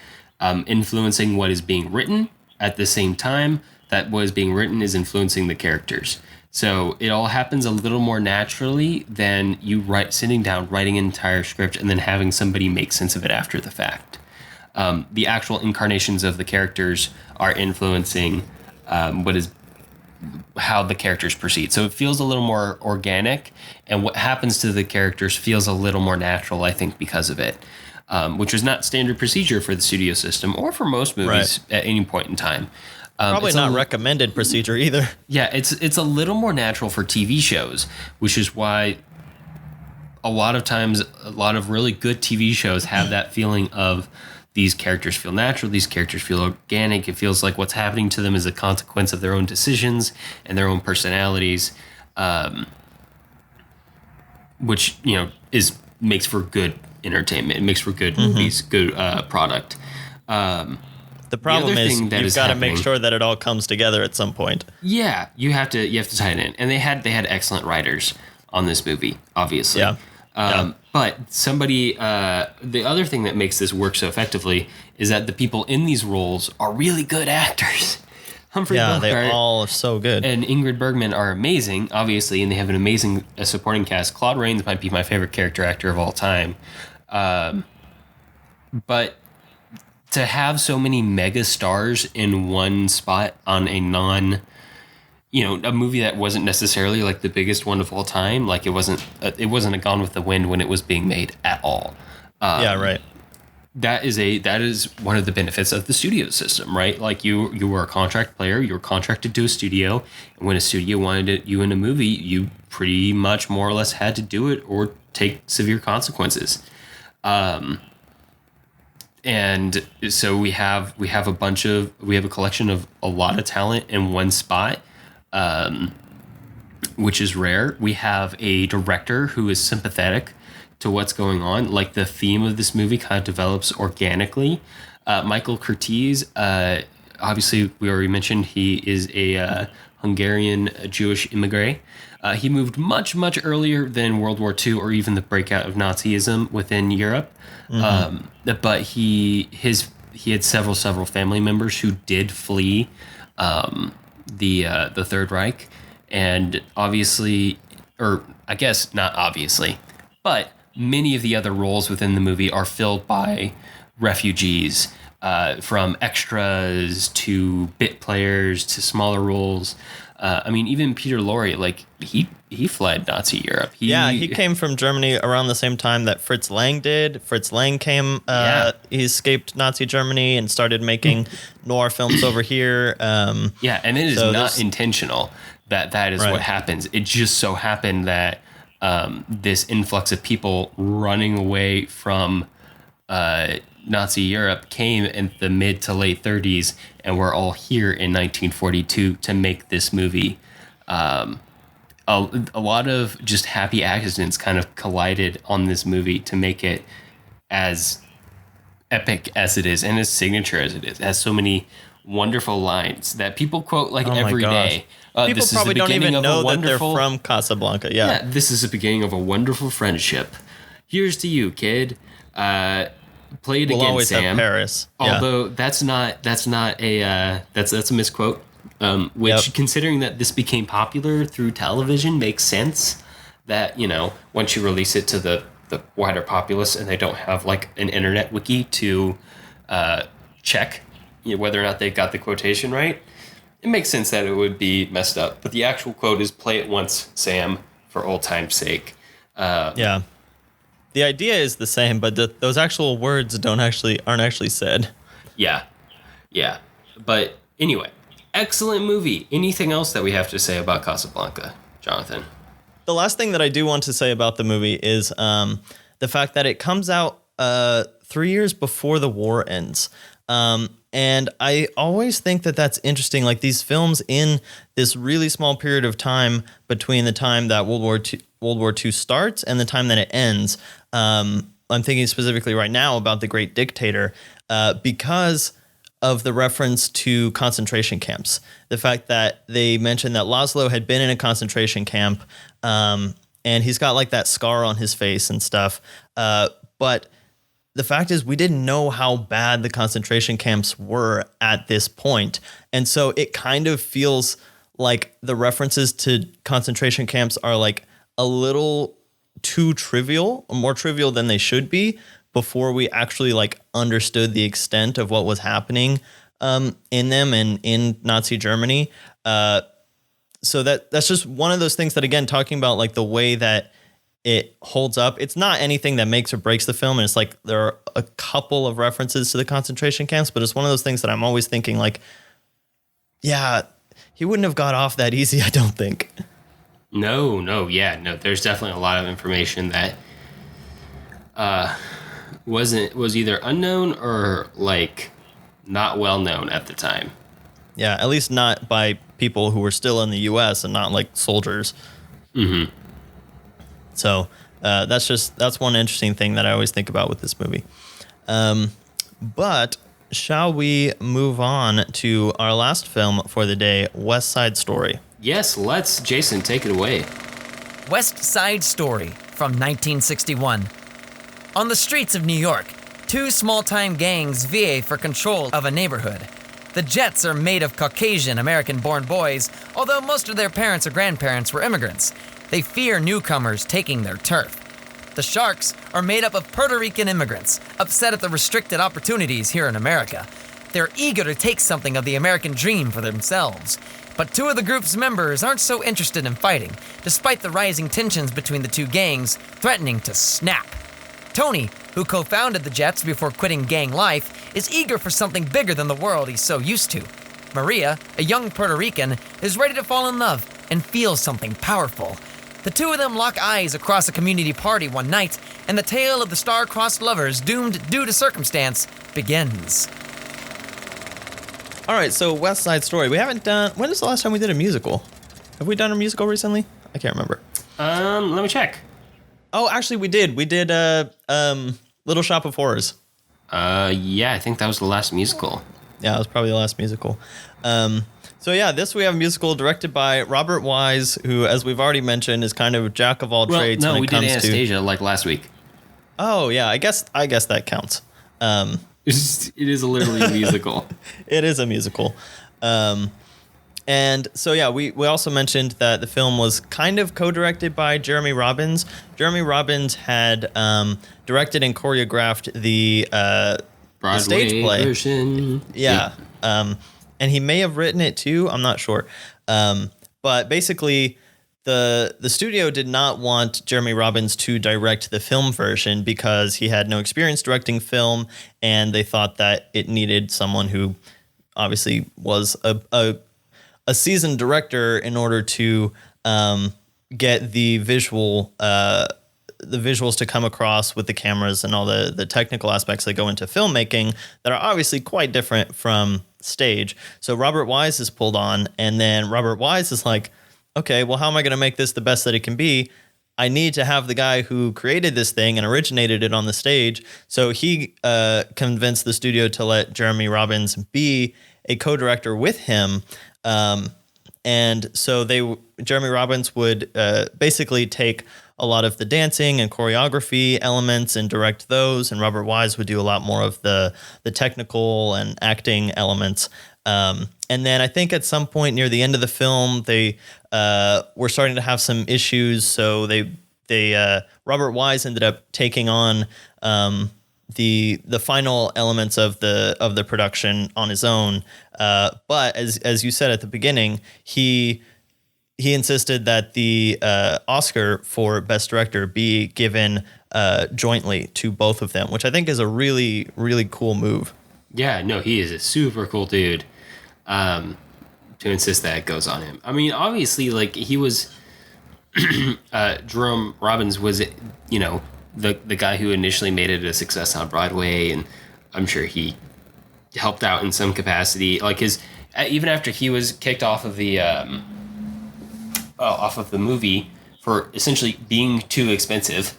Speaker 2: influencing what is being written at the same time that what is being written is influencing the characters. So it all happens a little more naturally than you sitting down, writing an entire script, and then having somebody make sense of it after the fact. The actual incarnations of the characters are influencing how the characters proceed. So it feels a little more organic, and what happens to the characters feels a little more natural, I think, because of it, which was not standard procedure for the studio system or for most movies at any point in time.
Speaker 1: Probably not recommended procedure either.
Speaker 2: Yeah, it's a little more natural for TV shows, which is why a lot of times a lot of really good TV shows have that feeling of these characters feel natural, these characters feel organic. It feels like what's happening to them is a consequence of their own decisions and their own personalities, which makes for good entertainment. It makes for good movies, good product.
Speaker 1: The problem is you've got to make sure that it all comes together at some point.
Speaker 2: Yeah, you have to tie it in, and they had excellent writers on this movie, obviously.
Speaker 1: Yeah.
Speaker 2: But the other thing that makes this work so effectively is that the people in these roles are really good actors. Humphrey Bogart,
Speaker 1: they all are so good,
Speaker 2: and Ingrid Bergman are amazing, obviously, and they have an amazing supporting cast. Claude Rains might be my favorite character actor of all time, but to have so many mega stars in one spot on a a movie that wasn't necessarily like the biggest one of all time. Like it wasn't a Gone with the Wind when it was being made at all.
Speaker 1: Yeah, right.
Speaker 2: That is one of the benefits of the studio system, right? Like you were a contract player, you were contracted to a studio, and when a studio wanted you in a movie, you pretty much more or less had to do it or take severe consequences. And so we have a collection of a lot of talent in one spot, which is rare. We have a director who is sympathetic to what's going on. Like the theme of this movie kind of develops organically. Michael Curtiz, obviously we already mentioned he is a Hungarian Jewish immigrant. He moved much, much earlier than World War II or even the breakout of Nazism within Europe. But he had several family members who did flee the Third Reich, and obviously, or I guess not obviously, but many of the other roles within the movie are filled by refugees, from extras to bit players to smaller roles. I mean, even Peter Lorre, like he fled Nazi Europe.
Speaker 1: He came from Germany around the same time that Fritz Lang did. Fritz Lang came, he escaped Nazi Germany and started making noir films over here.
Speaker 2: And it is not intentional that is what happens. It just so happened that this influx of people running away from Nazi Europe came in the mid to late 30s, and we're all here in 1942 to make this movie. A lot of just happy accidents kind of collided on this movie to make it as epic as it is and as signature as it is. It has so many wonderful lines that people quote like every day.
Speaker 1: People probably don't even know that they're from Casablanca. Yeah,
Speaker 2: this is the beginning of a wonderful friendship. Here's to you, kid. Play it
Speaker 1: we'll
Speaker 2: again,
Speaker 1: always
Speaker 2: Sam.
Speaker 1: Have Paris.
Speaker 2: Although that's a misquote. Which, considering that this became popular through television, makes sense. That once you release it to the wider populace and they don't have like an internet wiki to check whether or not they got the quotation right, it makes sense that it would be messed up. But the actual quote is "Play it once, Sam, for old time's sake."
Speaker 1: The idea is the same, but those actual words aren't actually said.
Speaker 2: Yeah. But anyway, excellent movie. Anything else that we have to say about Casablanca, Jonathan?
Speaker 1: The last thing that I do want to say about the movie is the fact that it comes out 3 years before the war ends. And I always think that that's interesting. Like these films in this really small period of time between the time that World War II starts and the time that it ends. I'm thinking specifically right now about The Great Dictator because of the reference to concentration camps. The fact that they mentioned that Laszlo had been in a concentration camp, and he's got like that scar on his face and stuff. But the fact is we didn't know how bad the concentration camps were at this point. And so it kind of feels like the references to concentration camps are like a little too trivial, more trivial than they should be, before we actually like understood the extent of what was happening in them and in Nazi Germany. So that's just one of those things that, again, talking about like the way that it holds up. It's not anything that makes or breaks the film. And it's like there are a couple of references to the concentration camps, but it's one of those things that I'm always thinking like, yeah, he wouldn't have got off that easy, I don't think.
Speaker 2: No. There's definitely a lot of information that was either unknown or like not well known at the time.
Speaker 1: Yeah, at least not by people who were still in the U.S. and not like soldiers.
Speaker 2: Mm-hmm.
Speaker 1: So that's one interesting thing that I always think about with this movie. But shall we move on to our last film for the day, West Side Story?
Speaker 2: Yes, let's. Jason, take it away.
Speaker 3: West Side Story from 1961. On the streets of New York, two small-time gangs vie for control of a neighborhood. The Jets are made of Caucasian American-born boys, although most of their parents or grandparents were immigrants. They fear newcomers taking their turf. The Sharks are made up of Puerto Rican immigrants, upset at the restricted opportunities here in America. They're eager to take something of the American dream for themselves. But two of the group's members aren't so interested in fighting, despite the rising tensions between the two gangs threatening to snap. Tony, who co-founded the Jets before quitting gang life, is eager for something bigger than the world he's so used to. Maria, a young Puerto Rican, is ready to fall in love and feel something powerful. The two of them lock eyes across a community party one night, and the tale of the star-crossed lovers doomed due to circumstance begins.
Speaker 1: All right, so West Side Story. We haven't done... When is the last time we did a musical? Have we done a musical recently? I can't remember.
Speaker 2: Let me check.
Speaker 1: Oh, actually, we did. We did Little Shop of Horrors.
Speaker 2: Yeah, I think that was the last musical.
Speaker 1: Yeah, it was probably the last musical. So yeah, this we have a musical directed by Robert Wise, who, as we've already mentioned, is kind of a jack of all trades when it comes to...
Speaker 2: No, we did Anastasia like last week.
Speaker 1: Oh yeah, I guess that counts.
Speaker 2: It is literally a musical.
Speaker 1: It is a musical. And so, yeah, we also mentioned that the film was kind of co-directed by Jeremy Robbins. Jeremy Robbins had directed and choreographed the stage play.
Speaker 2: Version.
Speaker 1: Yeah. And he may have written it too. I'm not sure. But basically, the studio did not want Jeremy Robbins to direct the film version because he had no experience directing film, and they thought that it needed someone who obviously was a seasoned director in order to get the visuals to come across with the cameras and all the technical aspects that go into filmmaking that are obviously quite different from stage. So Robert Wise is pulled on, and then Robert Wise is like, okay, well, how am I going to make this the best that it can be? I need to have the guy who created this thing and originated it on the stage. So he convinced the studio to let Jeremy Robbins be a co-director with him. And so Jeremy Robbins would basically take a lot of the dancing and choreography elements and direct those, and Robert Wise would do a lot more of the technical and acting elements. And then I think at some point near the end of the film, they were starting to have some issues. So Robert Wise ended up taking on the final elements of the production on his own. But as you said at the beginning, he insisted that the Oscar for Best Director be given jointly to both of them, which I think is a really, really cool move.
Speaker 2: Yeah, no, he is a super cool dude. To insist that it goes on him. I mean, obviously, like, he was Jerome Robbins was, the guy who initially made it a success on Broadway, and I'm sure he helped out in some capacity. Like even after he was kicked off of the movie for essentially being too expensive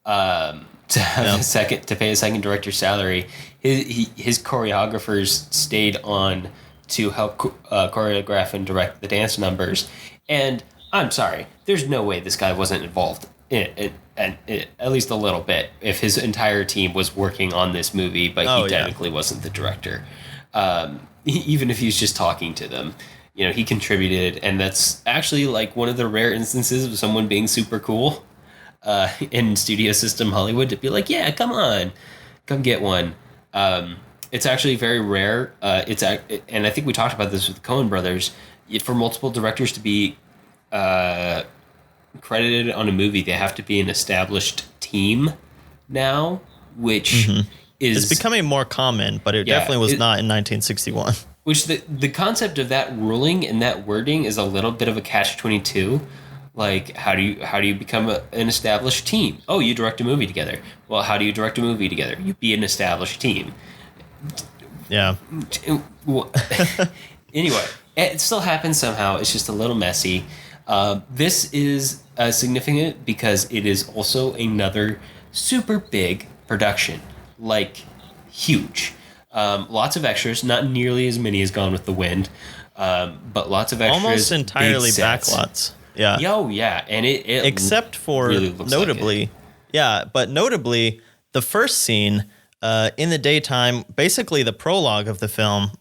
Speaker 2: to have to pay a second director's salary, his choreographers stayed on to help choreograph and direct the dance numbers. And I'm sorry, there's no way this guy wasn't involved in it, at least a little bit, if his entire team was working on this movie, but he technically wasn't the director. Even if he's just talking to them, he contributed, and that's actually like one of the rare instances of someone being super cool in studio system Hollywood to be like, yeah, come on, come get one. It's actually very rare. And I think we talked about this with the Coen brothers. For multiple directors to be credited on a movie, they have to be an established team now, which is...
Speaker 1: It's becoming more common, but it definitely was not in 1961.
Speaker 2: Which the concept of that ruling and that wording is a little bit of a catch-22. Like, how do you become an established team? Oh, you direct a movie together. Well, how do you direct a movie together? You be an established team.
Speaker 1: Yeah.
Speaker 2: Anyway, it still happens somehow. It's just a little messy. This is significant because it is also another super big production. Like, huge. Lots of extras, not nearly as many as Gone with the Wind, but lots of extras.
Speaker 1: Almost entirely backlots. Yeah.
Speaker 2: Oh, yeah. And it
Speaker 1: except for
Speaker 2: really looks
Speaker 1: notably,
Speaker 2: like it.
Speaker 1: Yeah, but notably, the first scene in the daytime, basically the prologue of the film,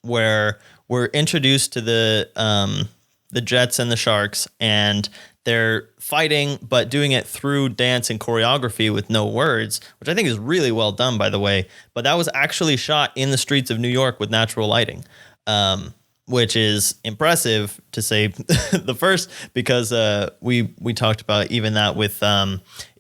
Speaker 1: where we're introduced to the Jets and the Sharks, and they're fighting, but doing it through dance and choreography with no words, which I think is really well done, by the way. But that was actually shot in the streets of New York with natural lighting, which is impressive to say the first, because we talked about even that with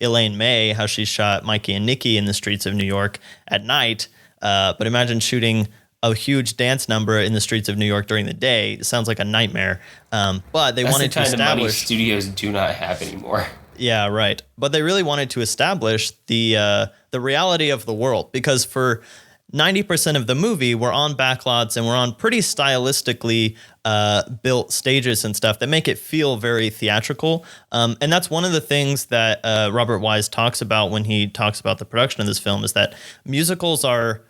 Speaker 1: Elaine May, how she shot Mikey and Nikki in the streets of New York at night. But imagine shooting a huge dance number in the streets of New York during the day. It sounds like a nightmare. But they wanted to establish... That's the kind of money
Speaker 2: studios do not have anymore.
Speaker 1: Yeah, right. But they really wanted to establish the reality of the world, because for 90% of the movie, we're on backlots and we're on pretty stylistically built stages and stuff that make it feel very theatrical. And that's one of the things that Robert Wise talks about when he talks about the production of this film, is that musicals are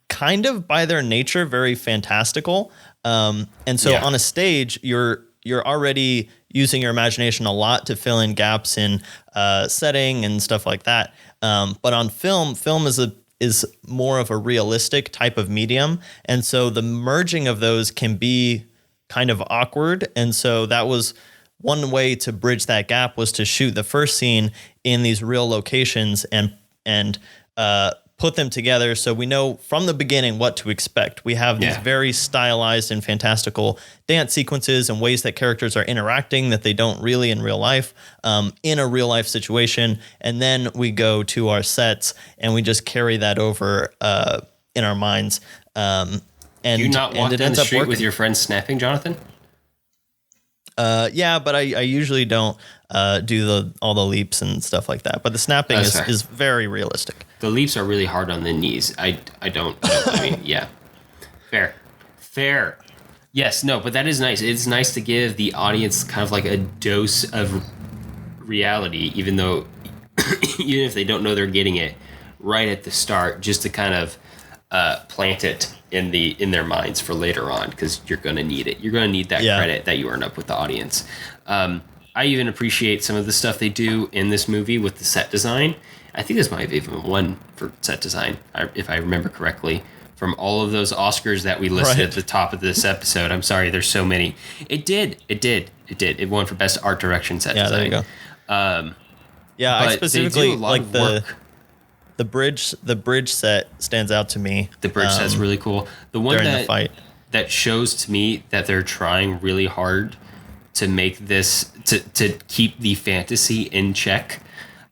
Speaker 1: kind of by their nature very fantastical. And so on a stage, you're already using your imagination a lot to fill in gaps in setting and stuff like that. But on film is more of a realistic type of medium. And so the merging of those can be kind of awkward. And so that was one way to bridge that gap, was to shoot the first scene in these real locations and put them together so we know from the beginning what to expect. We have these very stylized and fantastical dance sequences and ways that characters are interacting that they don't really in real life, in a real life situation. And then we go to our sets and we just carry that over in our minds. And
Speaker 2: you not walk down the street with your friends snapping, Jonathan?
Speaker 1: Yeah, but I usually don't do all the leaps and stuff like that. But the snapping is very realistic.
Speaker 2: The leaps are really hard on the knees. I mean, yeah. Fair. Yes, no, but that is nice. It's nice to give the audience kind of like a dose of reality, even if they don't know they're getting it right at the start, just to kind of plant it in their minds for later on, because you're going to need it. You're going to need that credit that you earn up with the audience. I even appreciate some of the stuff they do in this movie with the set design. I think this might have even won for set design, if I remember correctly, from all of those Oscars that we listed at the top of this episode. I'm sorry, there's so many. It did. It won for best art direction set design.
Speaker 1: There you go. I specifically like the bridge set stands out to me.
Speaker 2: The bridge set's really cool. The one
Speaker 1: during the fight
Speaker 2: that shows to me that they're trying really hard to make this to keep the fantasy in check.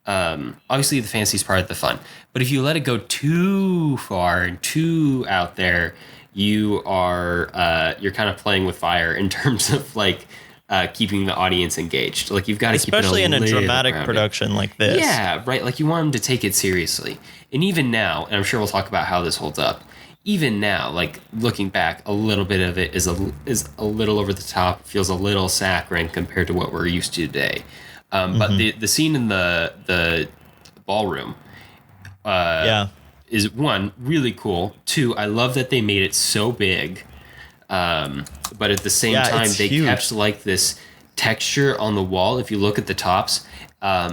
Speaker 2: Obviously the fantasy is part of the fun, but if you let it go too far and too out there, you're kind of playing with fire in terms of like keeping the audience engaged. Like you've got to keep it
Speaker 1: especially in a dramatic production like this.
Speaker 2: Yeah, right. Like you want them to take it seriously. And even now, and I'm sure we'll talk about how this holds up. Even now, like looking back, a little bit of it is a little over the top, feels a little saccharine compared to what we're used to today. But the scene in the ballroom, is one really cool. Two, I love that they made it so big, but at the same time they kept like this texture on the wall. If you look at the tops,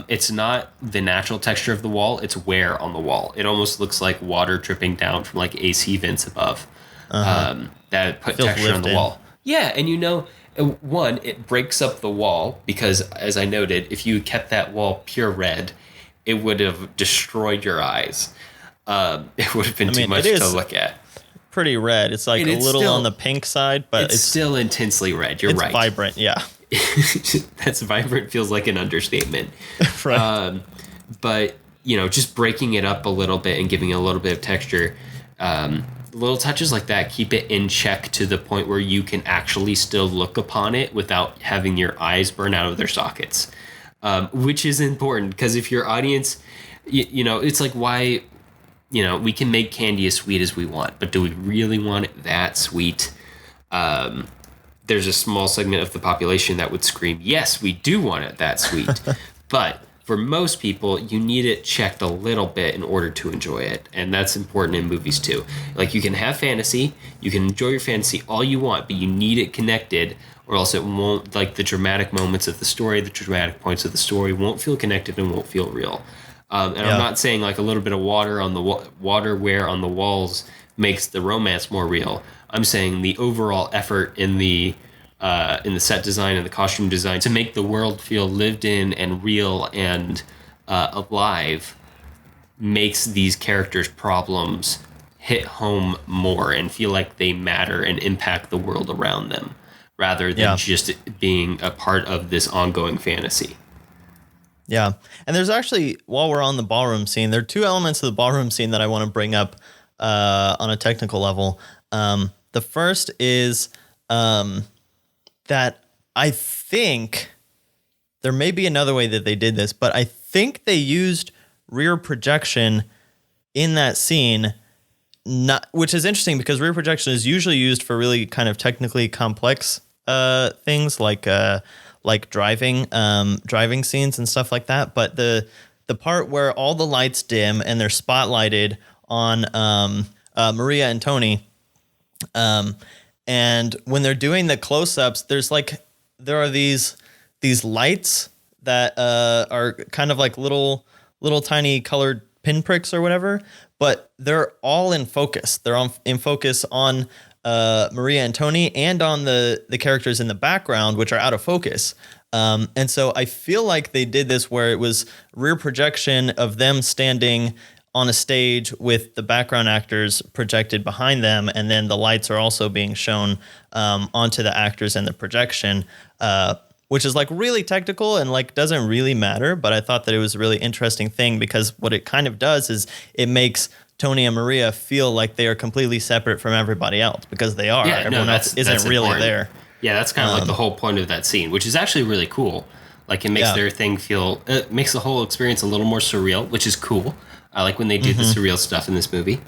Speaker 2: it's not the natural texture of the wall, it's wear on the wall. It almost looks like water dripping down from like AC vents above, that put texture on the wall. Yeah, and one, it breaks up the wall because, as I noted, if you kept that wall pure red, it would have destroyed your eyes. It would have been too much to look at.
Speaker 1: Pretty red. It's like a little on the pink side, but
Speaker 2: it's still intensely red. You're right.
Speaker 1: It's vibrant, yeah.
Speaker 2: That's vibrant feels like an understatement.
Speaker 1: Right.
Speaker 2: But, just breaking it up a little bit and giving it a little bit of texture, little touches like that keep it in check to the point where you can actually still look upon it without having your eyes burn out of their sockets, which is important because if your audience, it's like why, we can make candy as sweet as we want, but do we really want it that sweet? There's a small segment of the population that would scream, yes, we do want it that sweet. But for most people, you need it checked a little bit in order to enjoy it. And that's important in movies too. Like you can have fantasy, you can enjoy your fantasy all you want, but you need it connected or else it won't, like the dramatic moments of the story, the dramatic points of the story won't feel connected and won't feel real. I'm not saying like a little bit of water on the water wear on the walls makes the romance more real. I'm saying the overall effort in the in the set design and the costume design to make the world feel lived in and real and alive makes these characters' problems hit home more and feel like they matter and impact the world around them rather than just being a part of this ongoing fantasy.
Speaker 1: Yeah. And there's actually, while we're on the ballroom scene, there are two elements of the ballroom scene that I want to bring up on a technical level. The first is that I think there may be another way that they did this, but I think they used rear projection in that scene, which is interesting because rear projection is usually used for really kind of technically complex things like driving scenes and stuff like that. But the part where all the lights dim and they're spotlighted on Maria and Tony, and when they're doing the close-ups, there are these lights that are kind of like little tiny colored pinpricks or whatever, but they're all in focus. They're in focus on Maria and Tony and on the characters in the background, which are out of focus. And so I feel like they did this where it was rear projection of them standing on a stage with the background actors projected behind them, and then the lights are also being shown onto the actors in the projection, which is like really technical and like doesn't really matter. But I thought that it was a really interesting thing because what it kind of does is it makes Tony and Maria feel like they are completely separate from everybody else because they are. Everyone else isn't really important. There.
Speaker 2: Yeah, that's kind of like the whole point of that scene, which is actually really cool. Like it makes their thing it makes the whole experience a little more surreal, which is cool. I like when they did the surreal stuff in this movie.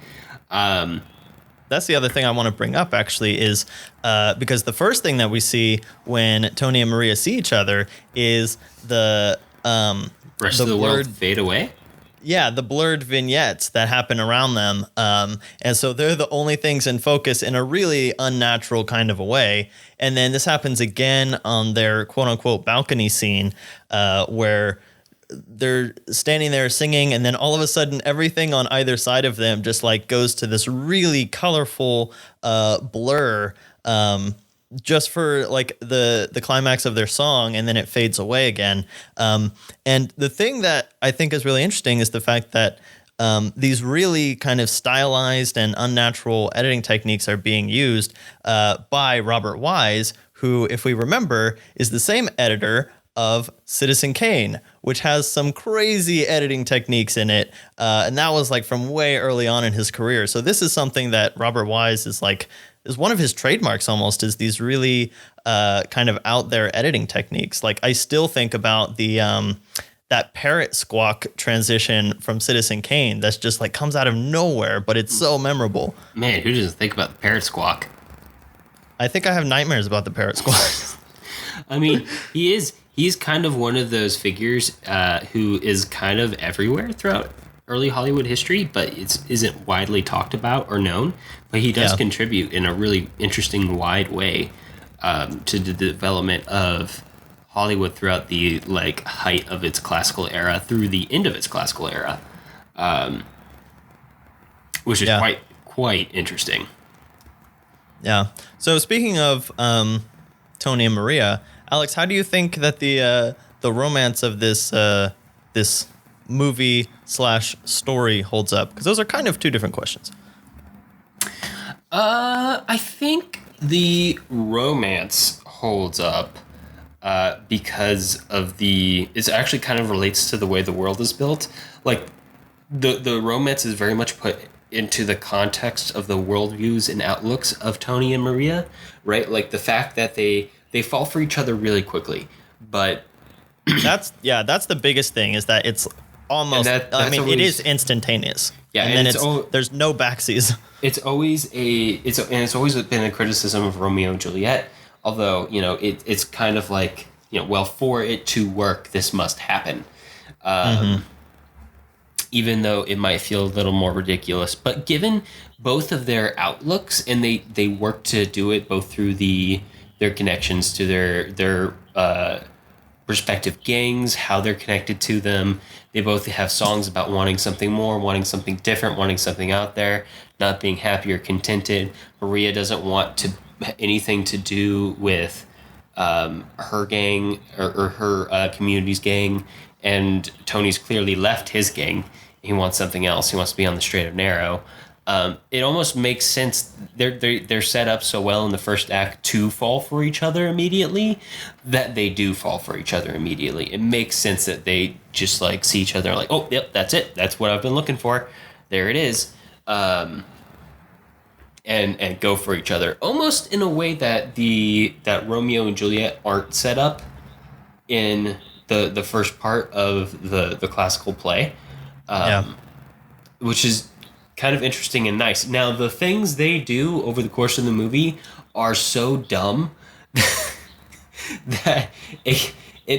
Speaker 1: That's the other thing I want to bring up, actually, is because the first thing that we see when Tony and Maria see each other is the
Speaker 2: rest of the world fade away.
Speaker 1: Yeah, the blurred vignettes that happen around them. And so they're the only things in focus in a really unnatural kind of a way. And then this happens again on their quote-unquote balcony scene where they're standing there singing, and then all of a sudden everything on either side of them just like goes to this really colorful blur just for like the climax of their song, and then it fades away again. And the thing that I think is really interesting is the fact that these really kind of stylized and unnatural editing techniques are being used by Robert Wise, who, if we remember, is the same editor of Citizen Kane, which has some crazy editing techniques in it. And that was like from way early on in his career. So this is something that Robert Wise is one of his trademarks almost, is these really kind of out there editing techniques. Like I still think about the that parrot squawk transition from Citizen Kane that's just like comes out of nowhere, but it's so memorable.
Speaker 2: Man, who doesn't think about the parrot squawk?
Speaker 1: I think I have nightmares about the parrot squawk.
Speaker 2: I mean, he's kind of one of those figures who is kind of everywhere throughout early Hollywood history, but it isn't widely talked about or known. But he does contribute in a really interesting, wide way to the development of Hollywood throughout the like height of its classical era through the end of its classical era, which is quite interesting.
Speaker 1: Yeah. So speaking of Tony and Maria, Alex, how do you think that the romance of this movie / story holds up? Because those are kind of two different questions.
Speaker 2: I think the romance holds up because of it actually kind of relates to the way the world is built. Like the romance is very much put into the context of the worldviews and outlooks of Tony and Maria, right? Like the fact that they fall for each other really quickly, but
Speaker 1: that's the biggest thing, is that it's almost, it is instantaneous. Yeah, and then there's no backseas.
Speaker 2: It's always been a criticism of Romeo and Juliet, although, it's kind of like, well, for it to work, this must happen. Even though it might feel a little more ridiculous. But given both of their outlooks, and they work to do it both through their connections to their respective gangs, how they're connected to them. They both have songs about wanting something more, wanting something different, wanting something out there, not being happy or contented. Maria doesn't want anything to do with her gang or her community's gang, and Tony's clearly left his gang. He wants something else. He wants to be on the straight and narrow. It almost makes sense. They're set up so well in the first act to fall for each other immediately that they do fall for each other immediately. It makes sense that they just like see each other like, oh, yep, that's it. That's what I've been looking for. There it is. And go for each other, almost in a way that that Romeo and Juliet aren't set up in the first part of the classical play, which is kind of interesting and nice. Now, the things they do over the course of the movie are so dumb that it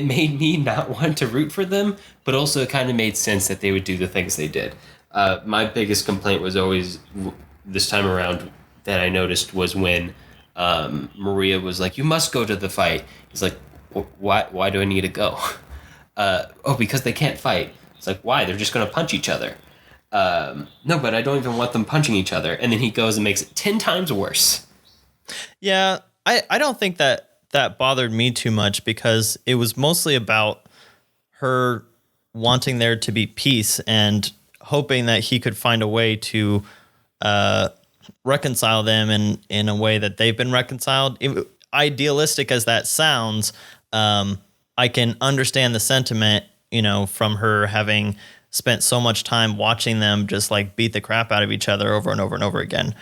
Speaker 2: made me not want to root for them, but also it kind of made sense that they would do the things they did. My biggest complaint was always this time around that I noticed was when Maria was like, "You must go to the fight." He's like, "Why do I need to go?" Because they can't fight. It's like, why? They're just going to punch each other. No, but I don't even want them punching each other. And then he goes and makes it 10 times worse.
Speaker 1: Yeah, I don't think that bothered me too much because it was mostly about her wanting there to be peace and hoping that he could find a way to reconcile them in a way that they've been reconciled. Idealistic as that sounds, I can understand the sentiment, from her having spent so much time watching them just like beat the crap out of each other over and over and over again.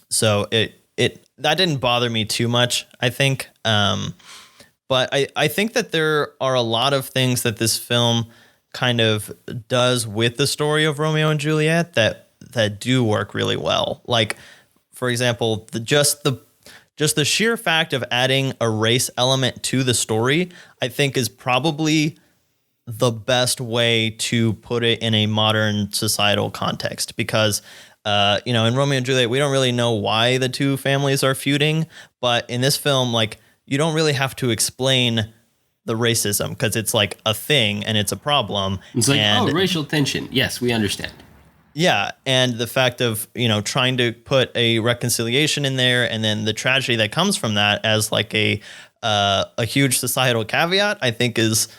Speaker 1: So that didn't bother me too much, I think. But I think that there are a lot of things that this film kind of does with the story of Romeo and Juliet that do work really well. Like, for example, just the sheer fact of adding a race element to the story, I think is probably the best way to put it in a modern societal context because, in Romeo and Juliet, we don't really know why the two families are feuding. But in this film, like, you don't really have to explain the racism because it's like a thing and it's a problem.
Speaker 2: It's like, racial tension. Yes, we understand.
Speaker 1: Yeah, and the fact of, trying to put a reconciliation in there and then the tragedy that comes from that as like a huge societal caveat, I think is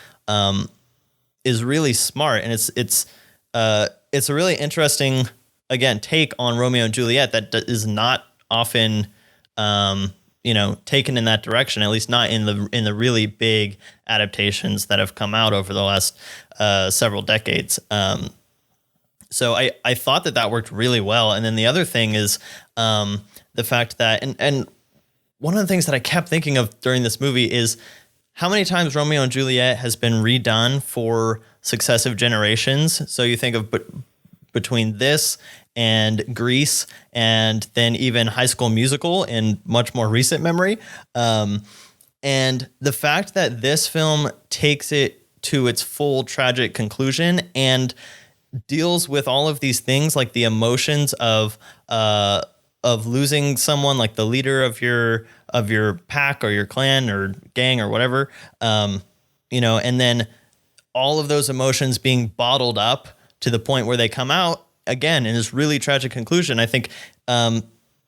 Speaker 1: really smart. And it's a really interesting, again, take on Romeo and Juliet that is not often taken in that direction, at least not in the really big adaptations that have come out over the last several decades. So I thought that worked really well. And then the other thing is the fact that, and one of the things that I kept thinking of during this movie is how many times Romeo and Juliet has been redone for successive generations. So you think of between this and Grease and then even High School Musical in much more recent memory. And the fact that this film takes it to its full tragic conclusion and deals with all of these things, like the emotions of losing someone, like the leader of your pack or your clan or gang or whatever, and then all of those emotions being bottled up to the point where they come out again in this really tragic conclusion, I think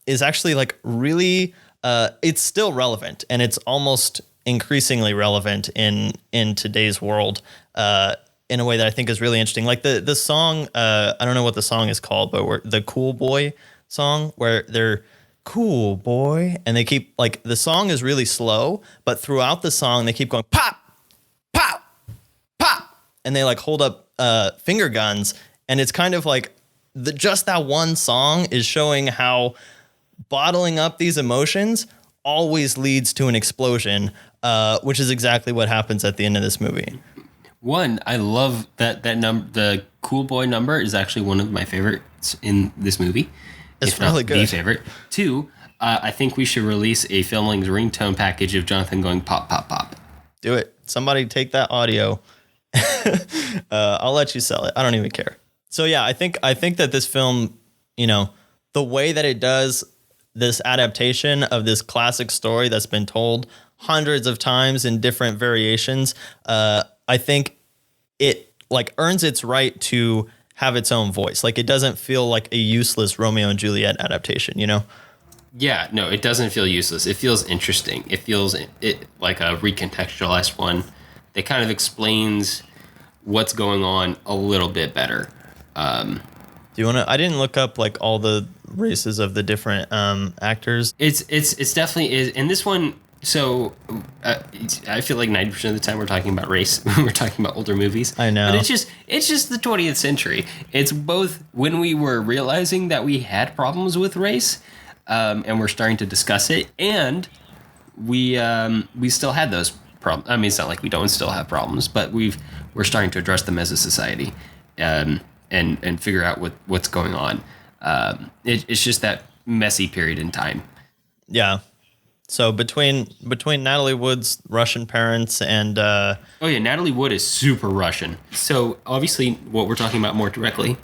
Speaker 1: is actually like really, it's still relevant and it's almost increasingly relevant in today's world, in a way that I think is really interesting. Like the song, I don't know what the song is called, but the Cool Boy song, where they're cool boy, and they keep like, the song is really slow, but throughout the song they keep going pop, pop, pop, and they like hold up finger guns, and it's kind of like just that one song is showing how bottling up these emotions always leads to an explosion, which is exactly what happens at the end of this movie.
Speaker 2: One, I love that number. The Cool Boy number is actually one of my favorites in this movie.
Speaker 1: It's really good.
Speaker 2: The favorite. Two, I think we should release a Filmlings ringtone package of Jonathan going pop, pop, pop.
Speaker 1: Do it. Somebody take that audio. I'll let you sell it. I don't even care. So yeah, I think that this film, the way that it does this adaptation of this classic story that's been told hundreds of times in different variations, I think it like earns its right to have its own voice. Like, it doesn't feel like a useless Romeo and Juliet adaptation,
Speaker 2: Yeah, no, it doesn't feel useless. It feels interesting. It feels like a recontextualized one that kind of explains what's going on a little bit better.
Speaker 1: Do you want to? I didn't look up like all the races of the different actors.
Speaker 2: It's definitely is. And this one, so I feel like 90% of the time we're talking about race. We're talking about older movies.
Speaker 1: I know.
Speaker 2: But it's just the 20th century. It's both when we were realizing that we had problems with race, and we're starting to discuss it, and we still had those problems. I mean, it's not like we don't still have problems, but we're starting to address them as a society, and figure out what's going on. It's just that messy period in time.
Speaker 1: Yeah. So between Natalie Wood's Russian parents and
Speaker 2: oh yeah, Natalie Wood is super Russian. So obviously, what we're talking about more directly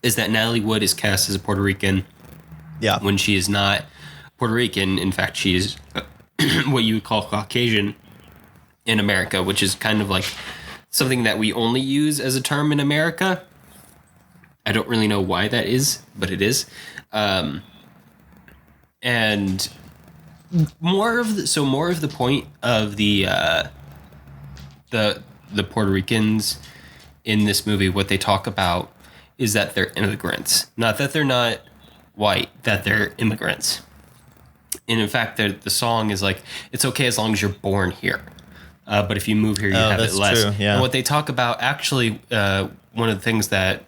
Speaker 2: is that Natalie Wood is cast as a Puerto Rican.
Speaker 1: Yeah.
Speaker 2: When she is not Puerto Rican, in fact, she is what you would call Caucasian in America, which is kind of like something that we only use as a term in America. I don't really know why that is, but it is. And more of the point of the Puerto Ricans in this movie, what they talk about is that they're immigrants, not that they're not white, that they're immigrants. And in fact, the song is like, it's okay as long as you're born here. But if you move here, you have it less.
Speaker 1: True, yeah.
Speaker 2: And what they talk about, actually, one of the things that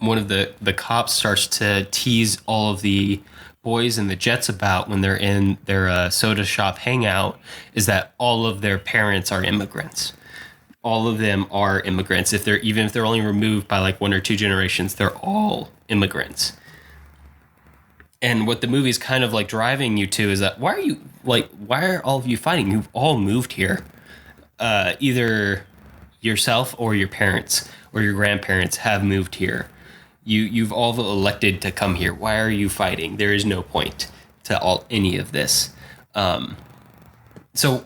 Speaker 2: one of the cops starts to tease all of the boys in the Jets about when they're in their soda shop hangout is that all of their parents are immigrants. All of them are immigrants. Even if they're only removed by like one or two generations, they're all immigrants. And what the movie's kind of like driving you to is that why are all of you fighting? You've all moved here. Either yourself or your parents or your grandparents have moved here. You've all elected to come here. Why are you fighting? There is no point to any of this. So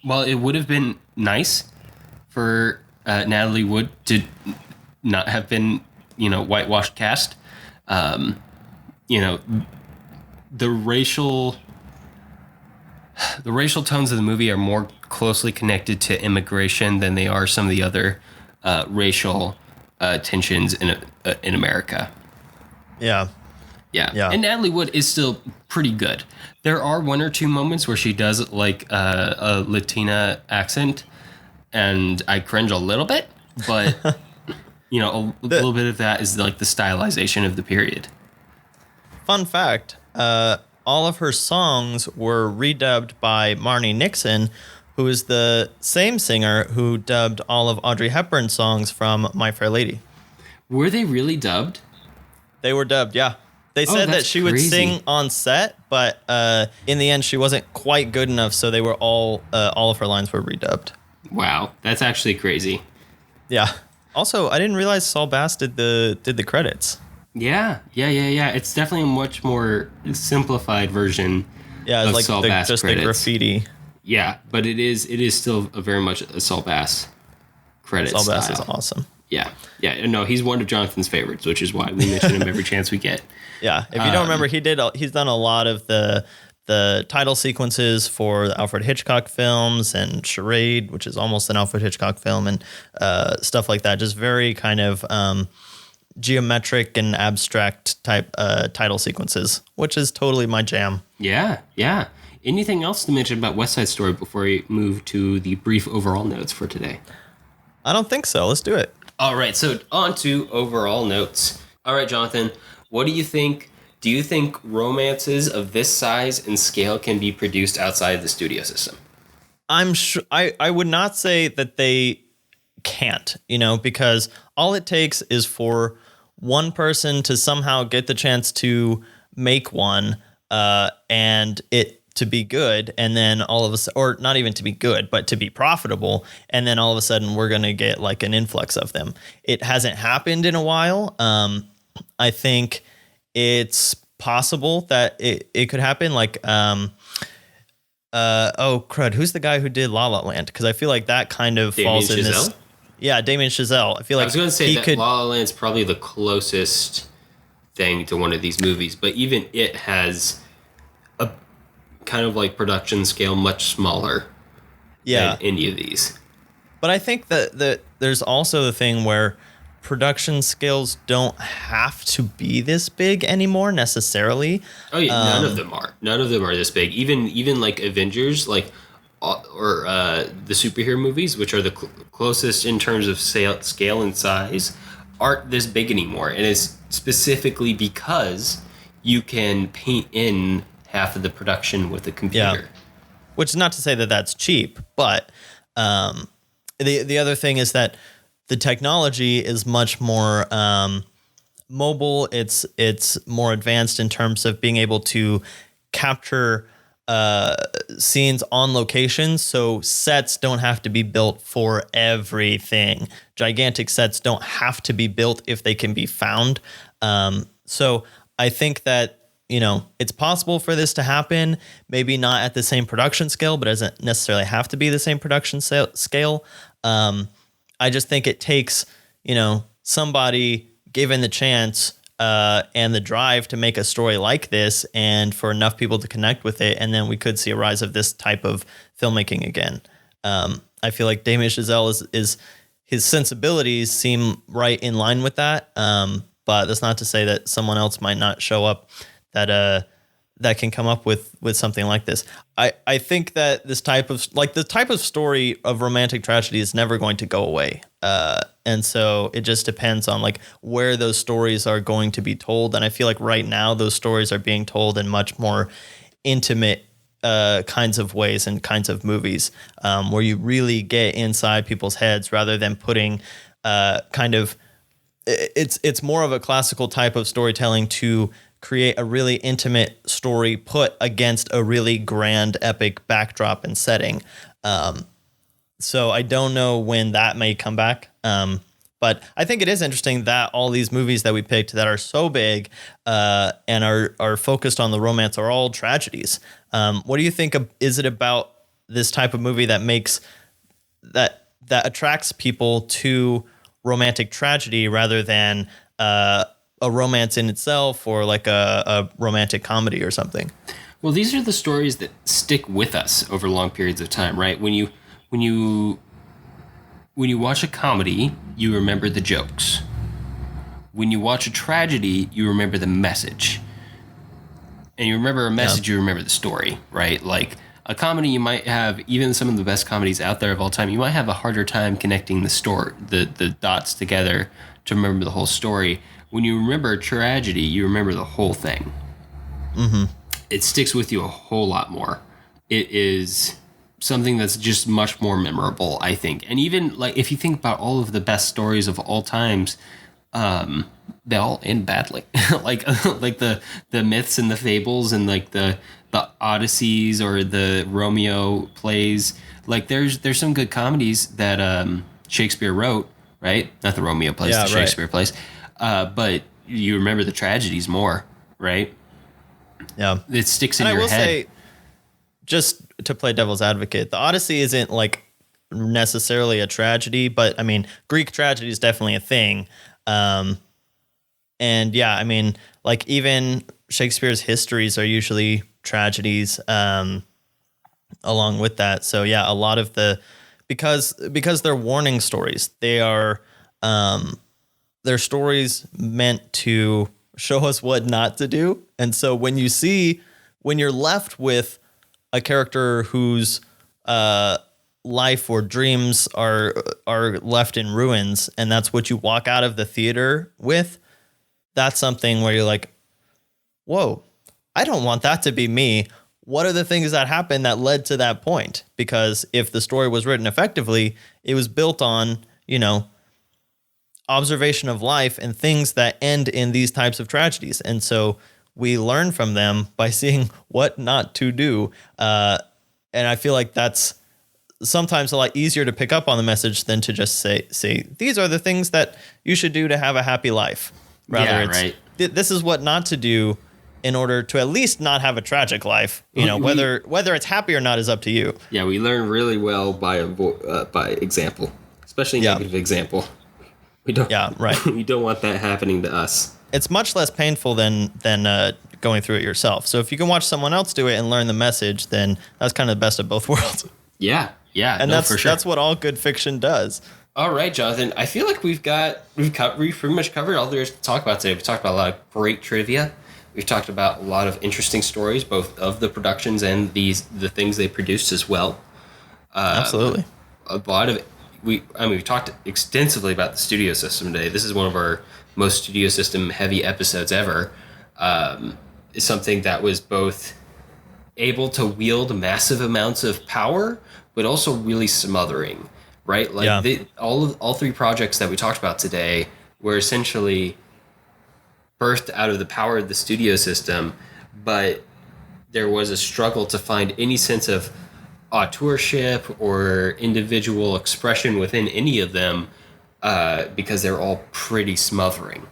Speaker 2: while it would have been nice for Natalie Wood to not have been, whitewashed cast, the racial tones of the movie are more closely connected to immigration than they are some of the other racial tensions in America.
Speaker 1: Yeah.
Speaker 2: And Natalie Wood is still pretty good. There are one or two moments where she does like a Latina accent, and I cringe a little bit, but a little bit of that is like the stylization of the period.
Speaker 1: Fun fact, all of her songs were redubbed by Marnie Nixon, who is the same singer who dubbed all of Audrey Hepburn's songs from My Fair Lady.
Speaker 2: Were they really dubbed?
Speaker 1: They were dubbed, yeah. They said that she would sing on set, but in the end she wasn't quite good enough, so they were all of her lines were redubbed.
Speaker 2: Wow, that's actually crazy.
Speaker 1: Yeah. Also, I didn't realize Saul Bass did the credits.
Speaker 2: Yeah. It's definitely a much more simplified version.
Speaker 1: Yeah, it's
Speaker 2: of
Speaker 1: like
Speaker 2: Saul Bass
Speaker 1: just
Speaker 2: credits.
Speaker 1: the graffiti.
Speaker 2: Yeah, but it is still a very much a Saul Bass credit
Speaker 1: Saul Bass
Speaker 2: style.
Speaker 1: is awesome.
Speaker 2: Yeah. No, he's one of Jonathan's favorites, which is why we mention him every chance we get.
Speaker 1: Yeah, if you don't remember, he's done a lot of the title sequences for the Alfred Hitchcock films and Charade, which is almost an Alfred Hitchcock film, and stuff like that. Just very kind of geometric and abstract type title sequences, which is totally my jam.
Speaker 2: Yeah. Anything else to mention about West Side Story before we move to the brief overall notes for today?
Speaker 1: I don't think so. Let's do it.
Speaker 2: All right, so on to overall notes. All right, Jonathan, what do you think? Do you think romances of this size and scale can be produced outside the studio system?
Speaker 1: I'm sure. I would not say that they can't, because all it takes is for one person to somehow get the chance to make one, and it to be good, and then all of a sudden, or not even to be good, but to be profitable, and then all of a sudden we're going to get like an influx of them. It hasn't happened in a while. I think it's possible that it could happen. Like, oh crud, who's the guy who did La La Land? Because I feel like that kind of falls in this. Yeah, Damien Chazelle. I feel like
Speaker 2: I was going to say that La La Land's probably the closest thing to one of these movies, but even it has a kind of like production scale much smaller than any of these.
Speaker 1: But I think that there's also the thing where production scales don't have to be this big anymore necessarily.
Speaker 2: Oh yeah, none of them are. None of them are this big. Even like Avengers, like or the superhero movies, which are the closest in terms of scale and size, aren't this big anymore. And it's specifically because you can paint in half of the production with a computer.
Speaker 1: Yeah. Which is not to say that that's cheap, but the other thing is that the technology is much more mobile. It's more advanced in terms of being able to capture scenes on location. So sets don't have to be built for everything. Gigantic sets don't have to be built if they can be found. So I think that, it's possible for this to happen, maybe not at the same production scale, but it doesn't necessarily have to be the same production scale. I just think it takes, somebody given the chance and the drive to make a story like this and for enough people to connect with it. And then we could see a rise of this type of filmmaking again. I feel like Damien Chazelle is his sensibilities seem right in line with that. But that's not to say that someone else might not show up that can come up with something like this. I think that this type of story of romantic tragedy is never going to go away. And so it just depends on like where those stories are going to be told. And I feel like right now those stories are being told in much more intimate kinds of ways and kinds of movies where you really get inside people's heads rather than putting it's more of a classical type of storytelling to create a really intimate story put against a really grand epic backdrop and setting. So I don't know when that may come back. But I think it is interesting that all these movies that we picked that are so big and are focused on the romance are all tragedies. What do you think is it about this type of movie that makes that attracts people to romantic tragedy rather than a romance in itself or like a romantic comedy or something?
Speaker 2: Well, these are the stories that stick with us over long periods of time, right? When you watch a comedy, you remember the jokes. When you watch a tragedy, you remember the message. And you remember a message, you remember the story, right? Like a comedy, you might have, even some of the best comedies out there of all time, you might have a harder time connecting the story, the dots together to remember the whole story. When you remember tragedy, you remember the whole thing. Mm-hmm. It sticks with you a whole lot more. It is something that's just much more memorable, I think. And even like if you think about all of the best stories of all times, they all end badly. like the myths and the fables and like the Odysseys or the Romeo plays. Like there's some good comedies that Shakespeare wrote, right? Not the Romeo plays, the Shakespeare plays. But you remember the tragedies more, right?
Speaker 1: Yeah.
Speaker 2: It sticks in
Speaker 1: and
Speaker 2: your
Speaker 1: I will
Speaker 2: head.
Speaker 1: say, just to play devil's advocate, the Odyssey isn't like necessarily a tragedy, but I mean, Greek tragedy is definitely a thing. And yeah, I mean, like even Shakespeare's histories are usually tragedies along with that. So yeah, a lot of because they're warning stories, they are they're stories meant to show us what not to do. And so when you're left with a character whose life or dreams are left in ruins, and that's what you walk out of the theater with, that's something where you're like, whoa, I don't want that to be me. What are the things that happened that led to that point? Because if the story was written effectively, it was built on, observation of life and things that end in these types of tragedies. And so we learn from them by seeing what not to do. And I feel like that's sometimes a lot easier to pick up on the message than to just say these are the things that you should do to have a happy life. Rather,
Speaker 2: right.
Speaker 1: This is what not to do in order to at least not have a tragic life. Whether it's happy or not is up to you.
Speaker 2: Yeah, we learn really well by example, especially negative example. We don't.
Speaker 1: Yeah, right.
Speaker 2: We don't want that happening to us.
Speaker 1: it's much less painful than going through it yourself. So if you can watch someone else do it and learn the message, then that's kind of the best of both worlds.
Speaker 2: Yeah,
Speaker 1: and
Speaker 2: for sure.
Speaker 1: That's what all good fiction does.
Speaker 2: All right, Jonathan. I feel like we've pretty much covered all there is to talk about today. We talked about a lot of great trivia. We've talked about a lot of interesting stories, both of the productions and the things they produced as well.
Speaker 1: Absolutely.
Speaker 2: A lot of we talked extensively about the studio system today. This is one of our most studio system heavy episodes ever. It's something that was both able to wield massive amounts of power, but also really smothering, right? Like all three projects that we talked about today were essentially birthed out of the power of the studio system, but there was a struggle to find any sense of auteurship or individual expression within any of them, because they're all pretty smothering.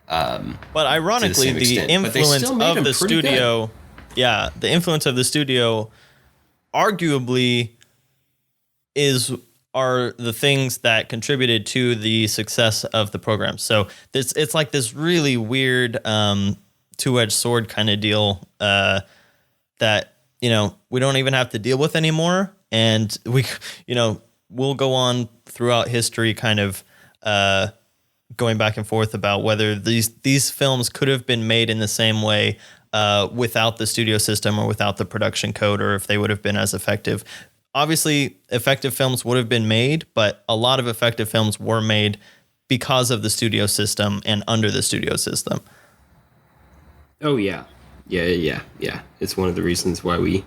Speaker 1: But ironically, the influence of the studio, the influence of the studio, arguably, are the things that contributed to the success of the program. So it's like this really weird two-edged sword kind of deal that we don't even have to deal with anymore, and we'll go on throughout history, kind of going back and forth about whether these films could have been made in the same way without the studio system or without the production code, or if they would have been as effective. Obviously, effective films would have been made, but a lot of effective films were made because of the studio system and under the studio system.
Speaker 2: Oh, yeah. Yeah. It's one of the reasons why we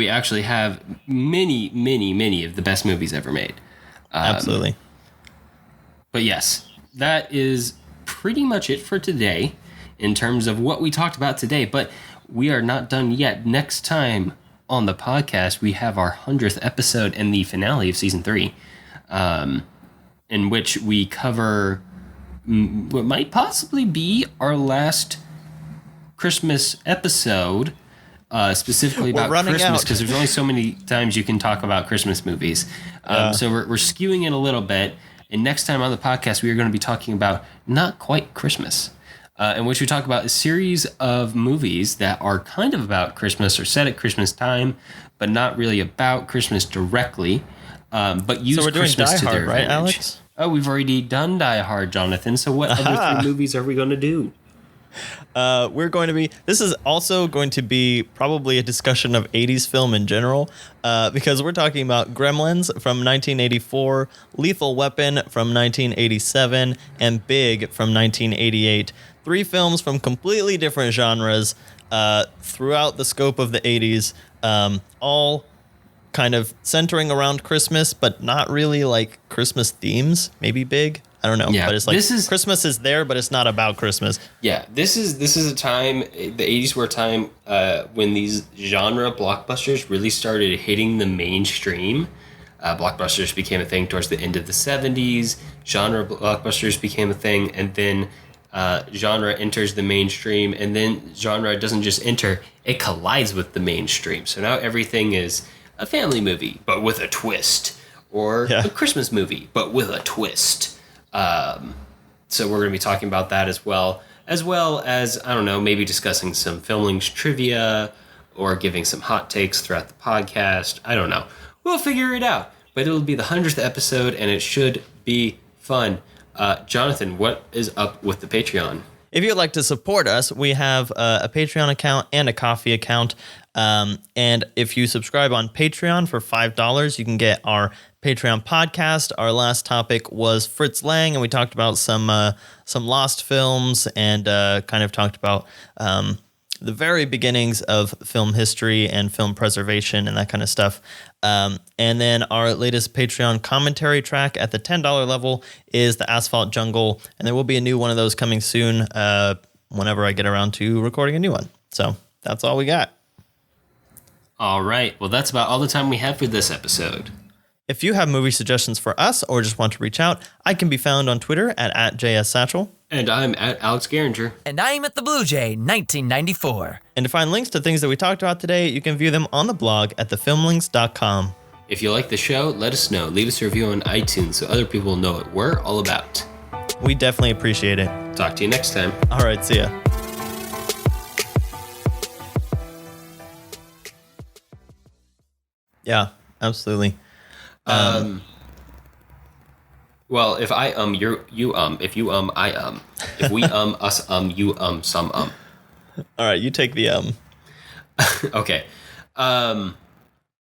Speaker 2: actually have many of the best movies ever made.
Speaker 1: Absolutely.
Speaker 2: But yes, that is pretty much it for today in terms of what we talked about today. But we are not done yet. Next time on the podcast, we have our 100th episode and the finale of season 3, in which we cover what might possibly be our last Christmas episode, specifically about Christmas, because there's only so many times you can talk about Christmas movies. So we're skewing it a little bit. And next time on the podcast, we are going to be talking about Not Quite Christmas, in which we talk about a series of movies that are kind of about Christmas or set at Christmas time, but not really about Christmas directly, but use
Speaker 1: so we're doing
Speaker 2: Christmas
Speaker 1: Die
Speaker 2: to
Speaker 1: Hard,
Speaker 2: their
Speaker 1: right,
Speaker 2: advantage.
Speaker 1: Alex?
Speaker 2: Oh, we've already done Die Hard, Jonathan. So what other 3 movies are we going to do?
Speaker 1: This is also going to be probably a discussion of 80s film in general, because we're talking about Gremlins from 1984, Lethal Weapon from 1987, and Big from 1988. 3 films from completely different genres throughout the scope of the 80s, all kind of centering around Christmas, but not really like Christmas themes. Maybe Big. I don't know, but it's like Christmas is there, but it's not about Christmas. Yeah,
Speaker 2: this is a time, the 80s were a time when these genre blockbusters really started hitting the mainstream. Blockbusters became a thing towards the end of the 70s. Genre blockbusters became a thing, and then genre enters the mainstream, and then genre doesn't just enter, it collides with the mainstream. So now everything is a family movie, but with a twist, or a Christmas movie, but with a twist. So we're going to be talking about that as well as, I don't know, maybe discussing some Filmlings trivia or giving some hot takes throughout the podcast. I don't know. We'll figure it out. But it'll be the 100th episode, and it should be fun. Jonathan, what is up with the Patreon?
Speaker 1: If you'd like to support us, we have a Patreon account and a Ko-fi account. And if you subscribe on Patreon for $5, you can get our Patreon podcast. Our last topic was Fritz Lang, and we talked about some lost films and kind of talked about the very beginnings of film history and film preservation and that kind of stuff. And then our latest Patreon commentary track at the $10 level is The Asphalt Jungle, and there will be a new one of those coming soon whenever I get around to recording a new one. So that's all we got.
Speaker 2: All right. Well, that's about all the time we have for this episode.
Speaker 1: If you have movie suggestions for us or just want to reach out, I can be found on Twitter at JSSatchel.
Speaker 2: And I'm at Alex Garinger.
Speaker 3: And I'm at the Blue Jay 1994.
Speaker 1: And to find links to things that we talked about today, you can view them on the blog at thefilmlings.com.
Speaker 2: If you like the show, let us know. Leave us a review on iTunes so other people know what we're all about.
Speaker 1: We definitely appreciate it.
Speaker 2: Talk to you next time.
Speaker 1: All right, see ya. Yeah, absolutely.
Speaker 2: Well, if I you if you I if we us you some
Speaker 1: All right, you take the
Speaker 2: Okay.